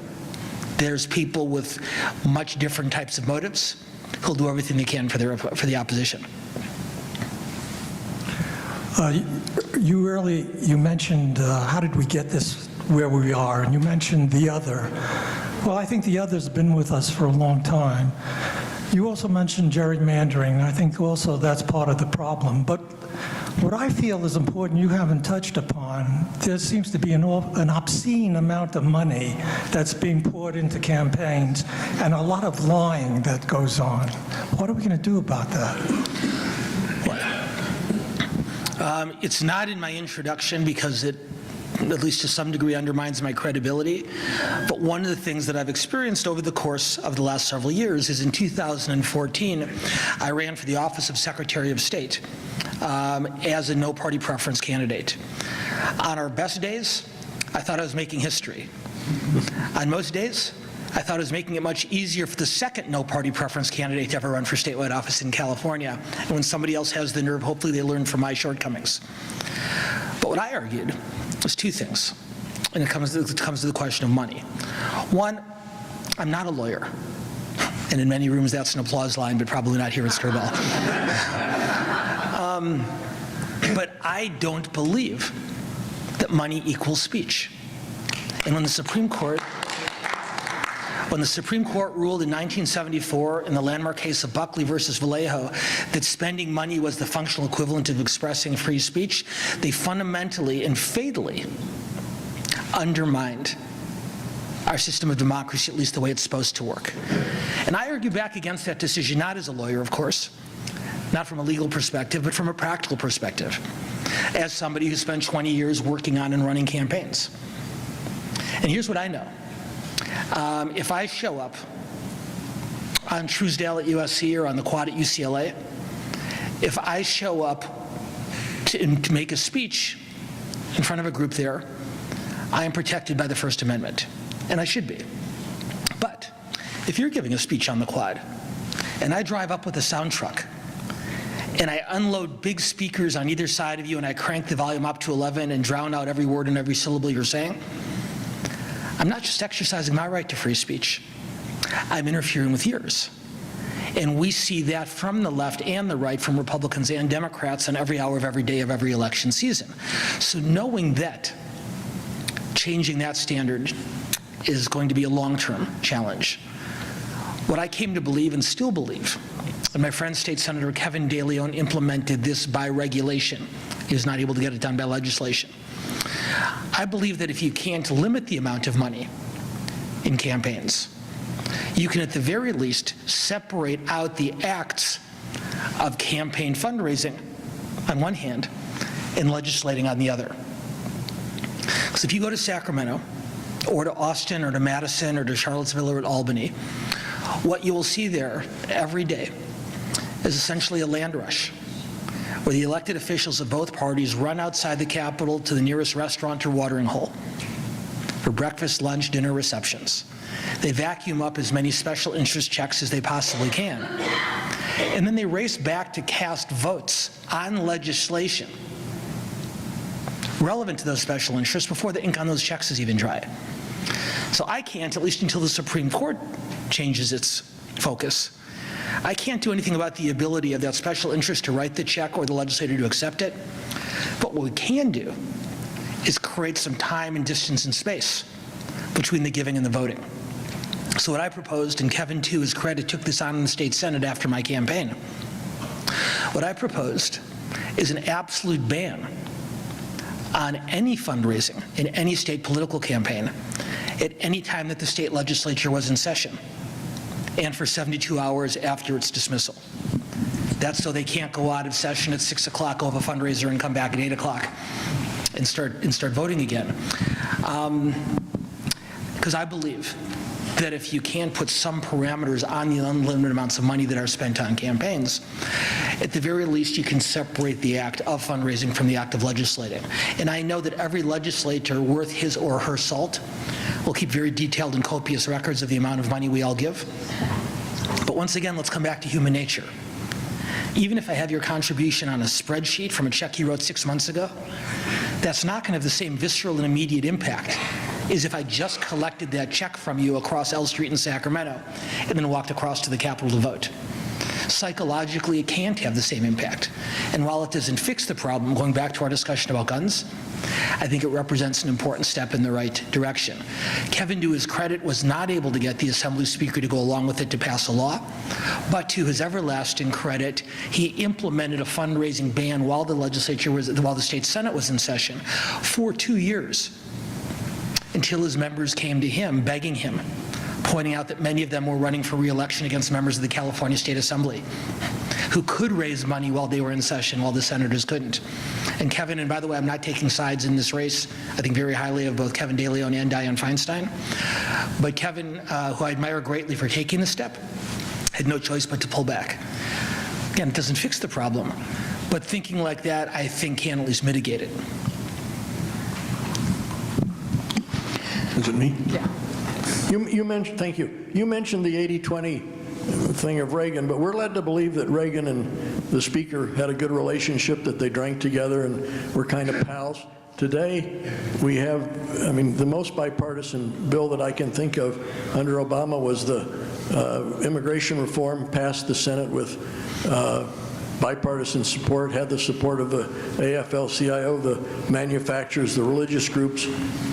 there's people with much different types of motives who'll do everything they can for the opposition. You mentioned how did we get this where we are, and you mentioned the other. Well, I think the other's been with us for a long time. You also mentioned gerrymandering, and I think also that's part of the problem. But what I feel is important you haven't touched upon, there seems to be an obscene amount of money that's being poured into campaigns and a lot of lying that goes on. What are we going to do about that? It's not in my introduction because it, at least to some degree, undermines my credibility. But one of the things that I've experienced over the course of the last several years is in 2014, I ran for the office of Secretary of State as a no-party preference candidate. On our best days, I thought I was making history. On most days, I thought I was making it much easier for the second no-party preference candidate to ever run for statewide office in California. And when somebody else has the nerve, hopefully they learn from my shortcomings. But what I argued was two things, and it comes to the question of money. One, I'm not a lawyer. And in many rooms that's an applause line, but probably not here at Skirball. But I don't believe that money equals speech. And when the Supreme Court ruled in 1974 in the landmark case of Buckley versus Vallejo that spending money was the functional equivalent of expressing free speech, they fundamentally and fatally undermined our system of democracy, at least the way it's supposed to work. And I argue back against that decision, not as a lawyer, of course, not from a legal perspective, but from a practical perspective, as somebody who spent 20 years working on and running campaigns. And here's what I know. If I show up on Truesdale at USC or on the Quad at UCLA, if I show up to make a speech in front of a group there, I am protected by the First Amendment, and I should be. But if you're giving a speech on the Quad, and I drive up with a sound truck, and I unload big speakers on either side of you, and I crank the volume up to 11 and drown out every word and every syllable you're saying, I'm not just exercising my right to free speech, I'm interfering with yours. And we see that from the left and the right, from Republicans and Democrats on every hour of every day of every election season. So knowing that, changing that standard is going to be a long-term challenge. What I came to believe and still believe, and my friend State Senator Kevin DeLeon implemented this by regulation. He was not able to get it done by legislation. I believe that if you can't limit the amount of money in campaigns, you can at the very least separate out the acts of campaign fundraising on one hand and legislating on the other. Because if you go to Sacramento or to Austin or to Madison or to Charlottesville or to Albany, what you will see there every day is essentially a land rush, where the elected officials of both parties run outside the Capitol to the nearest restaurant or watering hole for breakfast, lunch, dinner, receptions. They vacuum up as many special interest checks as they possibly can. And then they race back to cast votes on legislation relevant to those special interests before the ink on those checks is even dry. So I can't, at least until the Supreme Court changes its focus, I can't do anything about the ability of that special interest to write the check or the legislator to accept it. But what we can do is create some time and distance and space between the giving and the voting. So what I proposed, and Kevin, to his credit, took this on in the state Senate after my campaign. What I proposed is an absolute ban on any fundraising in any state political campaign at any time that the state legislature was in session, and for 72 hours after its dismissal. That's so they can't go out of session at 6 o'clock, go have a fundraiser, and come back at 8 o'clock and start voting again. Because I believe that if you can put some parameters on the unlimited amounts of money that are spent on campaigns, at the very least you can separate the act of fundraising from the act of legislating. And I know that every legislator worth his or her salt will keep very detailed and copious records of the amount of money we all give. But once again, let's come back to human nature. Even if I have your contribution on a spreadsheet from a check you wrote 6 months ago, that's not going to have the same visceral and immediate impact as if I just collected that check from you across L Street in Sacramento and then walked across to the Capitol to vote. Psychologically, it can't have the same impact. And while it doesn't fix the problem, going back to our discussion about guns, I think it represents an important step in the right direction. Kevin, to his credit, was not able to get the Assembly Speaker to go along with it to pass a law, but to his everlasting credit, he implemented a fundraising ban while the state Senate was in session for 2 years, until his members came to him, begging him, pointing out that many of them were running for re-election against members of the California State Assembly who could raise money while they were in session, while the senators couldn't. And Kevin, and by the way, I'm not taking sides in this race. I think very highly of both Kevin De Leon and Dianne Feinstein. But Kevin, who I admire greatly for taking the step, had no choice but to pull back. Again, it doesn't fix the problem, but thinking like that, I think, can at least mitigate it. Is it me? Yeah. You mentioned, thank you. You mentioned the 80-20 thing of Reagan, but we're led to believe that Reagan and the Speaker had a good relationship, that they drank together and were kind of pals. Today, we have, I mean, the most bipartisan bill that I can think of under Obama was the immigration reform, passed the Senate with bipartisan support, had the support of the AFL-CIO, the manufacturers, the religious groups,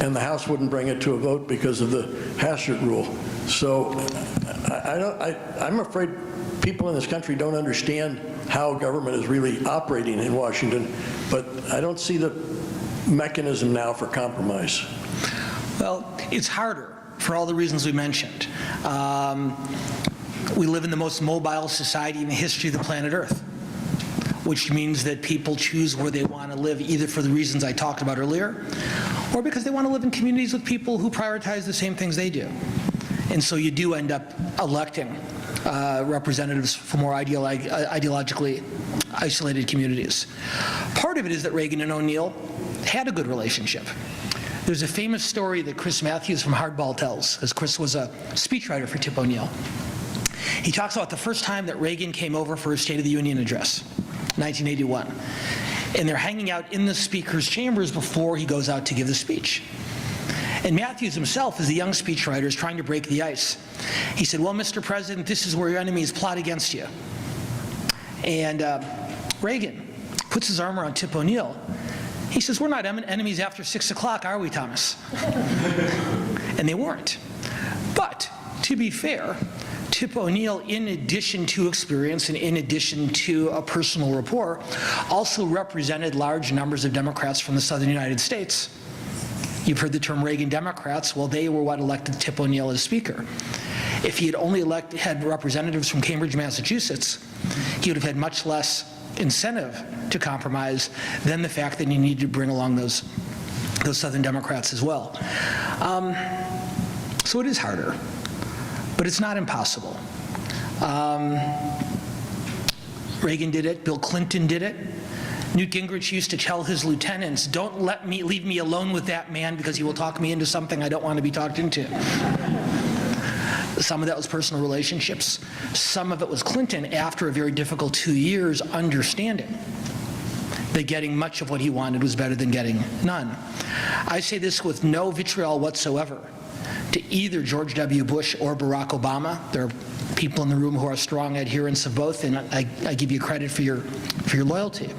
and the House wouldn't bring it to a vote because of the Hastert rule. So I'm afraid people in this country don't understand how government is really operating in Washington, but I don't see the mechanism now for compromise. Well, it's harder for all the reasons we mentioned. We live in the most mobile society in the history of the planet Earth, which means that people choose where they want to live, either for the reasons I talked about earlier, or because they want to live in communities with people who prioritize the same things they do. And so you do end up electing representatives from more ideologically isolated communities. Part of it is that Reagan and O'Neill had a good relationship. There's a famous story that Chris Matthews from Hardball tells, because Chris was a speechwriter for Tip O'Neill. He talks about the first time that Reagan came over for his State of the Union address, 1981. And they're hanging out in the speaker's chambers before he goes out to give the speech. And Matthews himself, as a young speechwriter, is trying to break the ice. He said, well, Mr. President, this is where your enemies plot against you. And Reagan puts his arm around Tip O'Neill. He says, we're not enemies after 6 o'clock, are we, Thomas? And they weren't. But, to be fair, Tip O'Neill, in addition to experience and in addition to a personal rapport, also represented large numbers of Democrats from the southern United States. You've heard the term Reagan Democrats. Well, they were what elected Tip O'Neill as Speaker. If he had only had representatives from Cambridge, Massachusetts, he would have had much less incentive to compromise than the fact that he needed to bring along those Southern Democrats as well. So it is harder, but it's not impossible. Reagan did it. Bill Clinton did it. Newt Gingrich used to tell his lieutenants, don't leave me alone with that man because he will talk me into something I don't want to be talked into. Some of that was personal relationships. Some of it was Clinton, after a very difficult 2 years, understanding that getting much of what he wanted was better than getting none. I say this with no vitriol whatsoever to either George W. Bush or Barack Obama. There are people in the room who are strong adherents of both, and I give you credit for your loyalty.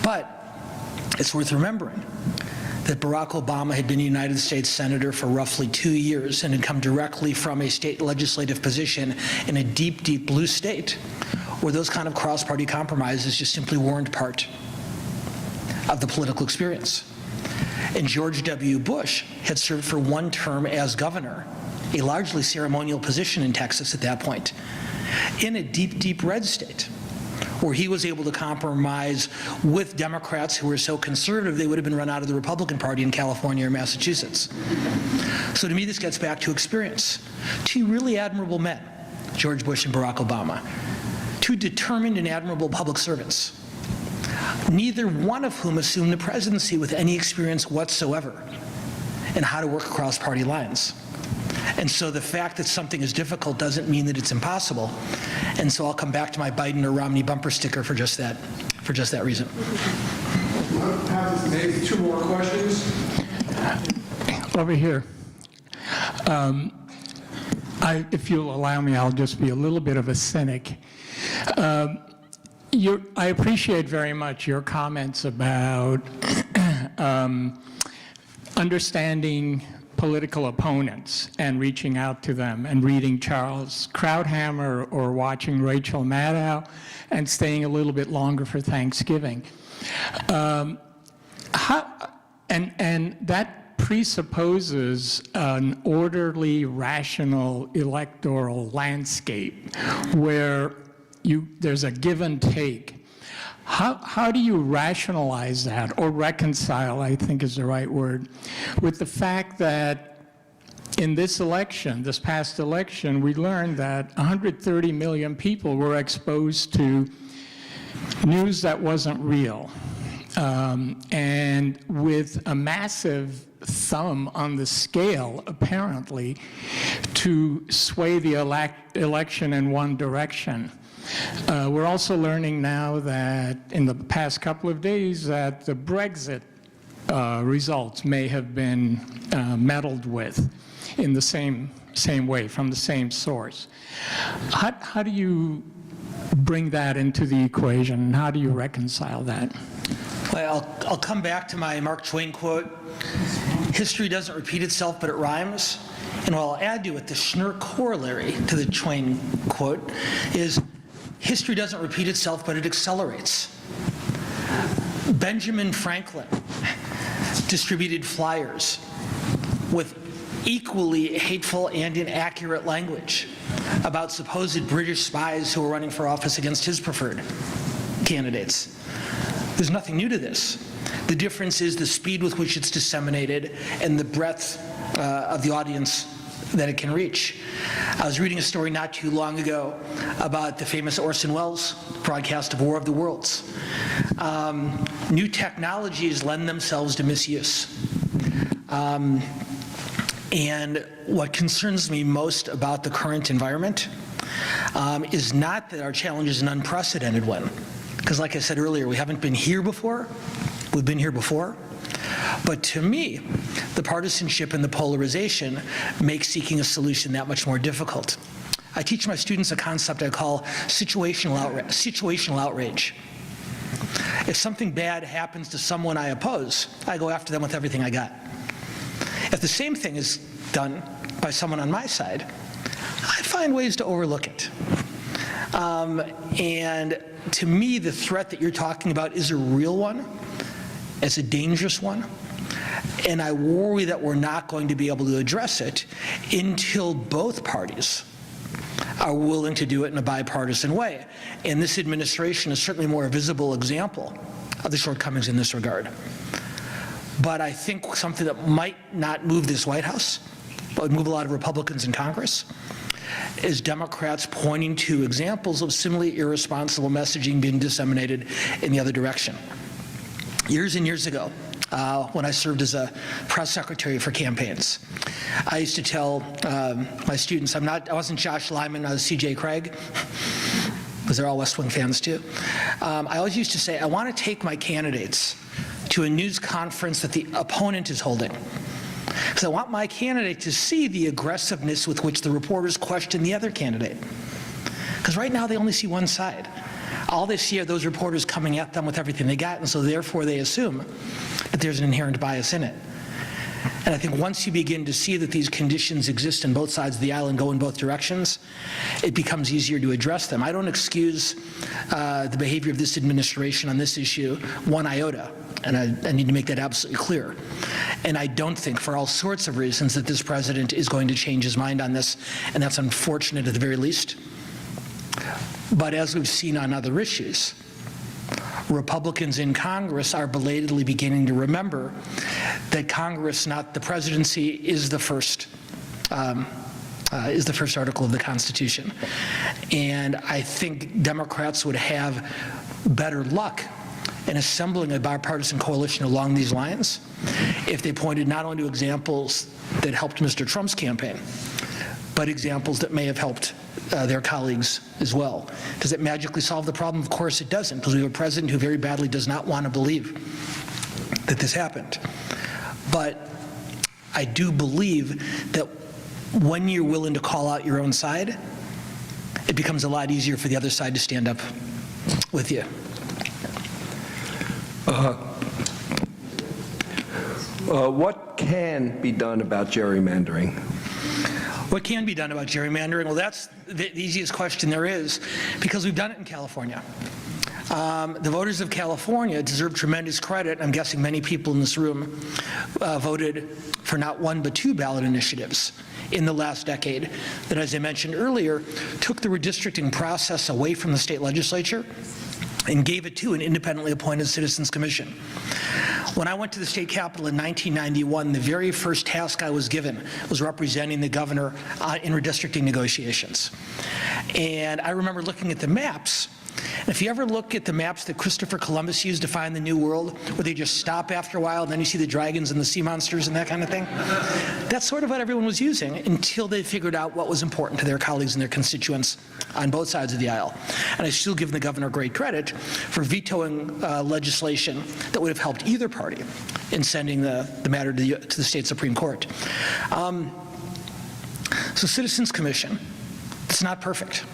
But it's worth remembering that Barack Obama had been a United States Senator for roughly 2 years and had come directly from a state legislative position in a deep, deep blue state, where those kind of cross-party compromises just simply weren't part of the political experience. And George W. Bush had served for 1 term as governor, a largely ceremonial position in Texas at that point, in a deep, deep red state, where he was able to compromise with Democrats who were so conservative they would have been run out of the Republican Party in California or Massachusetts. So to me, this gets back to experience. 2 really admirable men, George Bush and Barack Obama, 2 determined and admirable public servants, neither one of whom assumed the presidency with any experience whatsoever in how to work across party lines. And so the fact that something is difficult doesn't mean that it's impossible. And so I'll come back to my Biden or Romney bumper sticker for just that reason. Maybe 2 more questions. Over here. If you'll allow me, I'll just be a little bit of a cynic. I appreciate very much your comments about understanding political opponents and reaching out to them and reading Charles Krauthammer or watching Rachel Maddow and staying a little bit longer for Thanksgiving. And that presupposes an orderly, rational electoral landscape where there's a give and take. How do you rationalize that, or reconcile, I think is the right word, with the fact that in this past election, we learned that 130 million people were exposed to news that wasn't real, and with a massive thumb on the scale, apparently, to sway the election in one direction. We're also learning now that in the past couple of days that the Brexit results may have been meddled with in the same way, from the same source. How do you bring that into the equation, and how do you reconcile that? Well, I'll come back to my Mark Twain quote, "History doesn't repeat itself, but it rhymes." And what I'll add to it, the Schnur corollary to the Twain quote is, history doesn't repeat itself, but it accelerates. Benjamin Franklin distributed flyers with equally hateful and inaccurate language about supposed British spies who were running for office against his preferred candidates. There's nothing new to this. The difference is the speed with which it's disseminated and the breadth of the audience that it can reach. I was reading a story not too long ago about the famous Orson Welles broadcast of War of the Worlds. New technologies lend themselves to misuse. And what concerns me most about the current environment is not that our challenge is an unprecedented one. Because like I said earlier, we haven't been here before. We've been here before. But to me, the partisanship and the polarization make seeking a solution that much more difficult. I teach my students a concept I call situational outrage. If something bad happens to someone I oppose, I go after them with everything I got. If the same thing is done by someone on my side, I find ways to overlook it. And to me, the threat that you're talking about is a real one. It's a dangerous one. And I worry that we're not going to be able to address it until both parties are willing to do it in a bipartisan way. And this administration is certainly a more visible example of the shortcomings in this regard. But I think something that might not move this White House, but would move a lot of Republicans in Congress, is Democrats pointing to examples of similarly irresponsible messaging being disseminated in the other direction. Years and years ago, when I served as a press secretary for campaigns, I used to tell my students, I wasn't Josh Lyman, I was C.J. Craig, because they're all West Wing fans too. I always used to say, I want to take my candidates to a news conference that the opponent is holding, because I want my candidate to see the aggressiveness with which the reporters question the other candidate. Because right now they only see one side. All they see are those reporters coming at them with everything they got, and so therefore they assume that there's an inherent bias in it. And I think once you begin to see that these conditions exist on both sides of the aisle and go in both directions, it becomes easier to address them. I don't excuse the behavior of this administration on this issue one iota, and I need to make that absolutely clear. And I don't think, for all sorts of reasons, that this president is going to change his mind on this, and that's unfortunate at the very least. But as we've seen on other issues, Republicans in Congress are belatedly beginning to remember that Congress, not the presidency, is the first article of the Constitution. And I think Democrats would have better luck in assembling a bipartisan coalition along these lines if they pointed not only to examples that helped Mr. Trump's campaign, but examples that may have helped their colleagues as well. Does it magically solve the problem? Of course it doesn't, because we have a president who very badly does not want to believe that this happened. But I do believe that when you're willing to call out your own side, it becomes a lot easier for the other side to stand up with you. What can be done about gerrymandering? What can be done about gerrymandering? Well, that's the easiest question there is, because we've done it in California. The voters of California deserve tremendous credit. I'm guessing many people in this room voted for not one but two ballot initiatives in the last decade that, as I mentioned earlier, took the redistricting process away from the state legislature and gave it to an independently appointed Citizens Commission. When I went to the state capitol in 1991, the very first task I was given was representing the governor in redistricting negotiations. And I remember looking at the maps. And if you ever look at the maps that Christopher Columbus used to find the New World, where they just stop after a while and then you see the dragons and the sea monsters and that kind of thing, that's sort of what everyone was using until they figured out what was important to their colleagues and their constituents on both sides of the aisle. And I still give the governor great credit for vetoing legislation that would have helped either party in sending the matter to the state Supreme Court. So Citizens Commission, it's not perfect.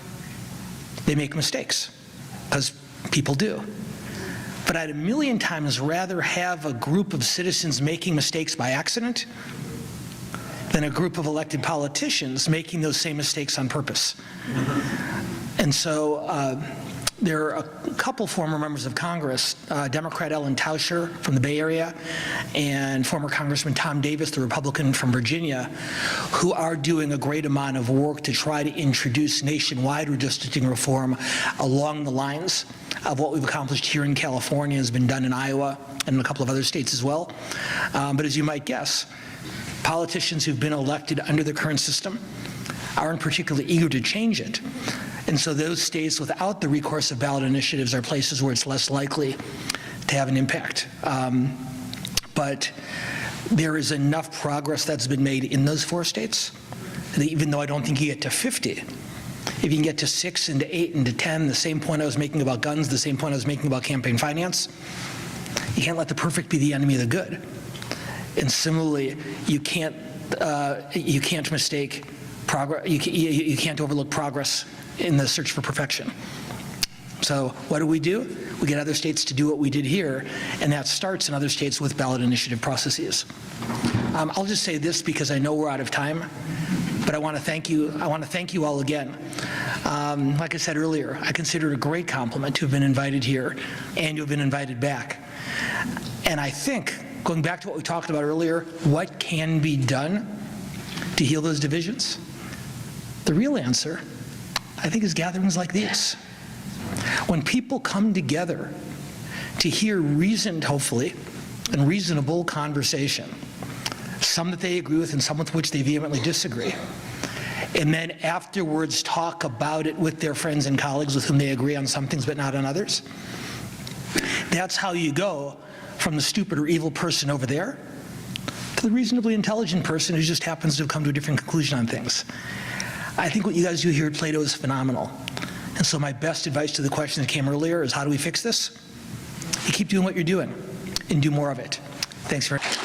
They make mistakes, because people do. But I'd a million times rather have a group of citizens making mistakes by accident than a group of elected politicians making those same mistakes on purpose. And so there are a couple former members of Congress, Democrat Ellen Tauscher from the Bay Area and former Congressman Tom Davis, the Republican from Virginia, who are doing a great amount of work to try to introduce nationwide redistricting reform along the lines of what we've accomplished here in California, has been done in Iowa and in a couple of other states as well. But as you might guess, politicians who've been elected under the current system aren't particularly eager to change it. And so those states without the recourse of ballot initiatives are places where it's less likely to have an impact. But there is enough progress that's been made in those 4 states, that even though I don't think you get to 50, if you can get to 6 and to 8 and to 10, the same point I was making about guns, the same point I was making about campaign finance, you can't let the perfect be the enemy of the good. And similarly, you can't mistake progress, you can't overlook progress in the search for perfection. So what do? We get other states to do what we did here, and that starts in other states with ballot initiative processes. I'll just say this because I know we're out of time, but I want to thank you. I want to thank you all again. Like I said earlier, I consider it a great compliment to have been invited here and to have been invited back. And I think, going back to what we talked about earlier, what can be done to heal those divisions? The real answer, I think, is gatherings like these. When people come together to hear reasoned, hopefully, and reasonable conversation, some that they agree with and some with which they vehemently disagree, and then afterwards talk about it with their friends and colleagues with whom they agree on some things but not on others, that's how you go from the stupid or evil person over there to the reasonably intelligent person who just happens to have come to a different conclusion on things. I think what you guys do here at Plato is phenomenal. And so my best advice to the question that came earlier is, how do we fix this? You keep doing what you're doing and do more of it. Thanks very much.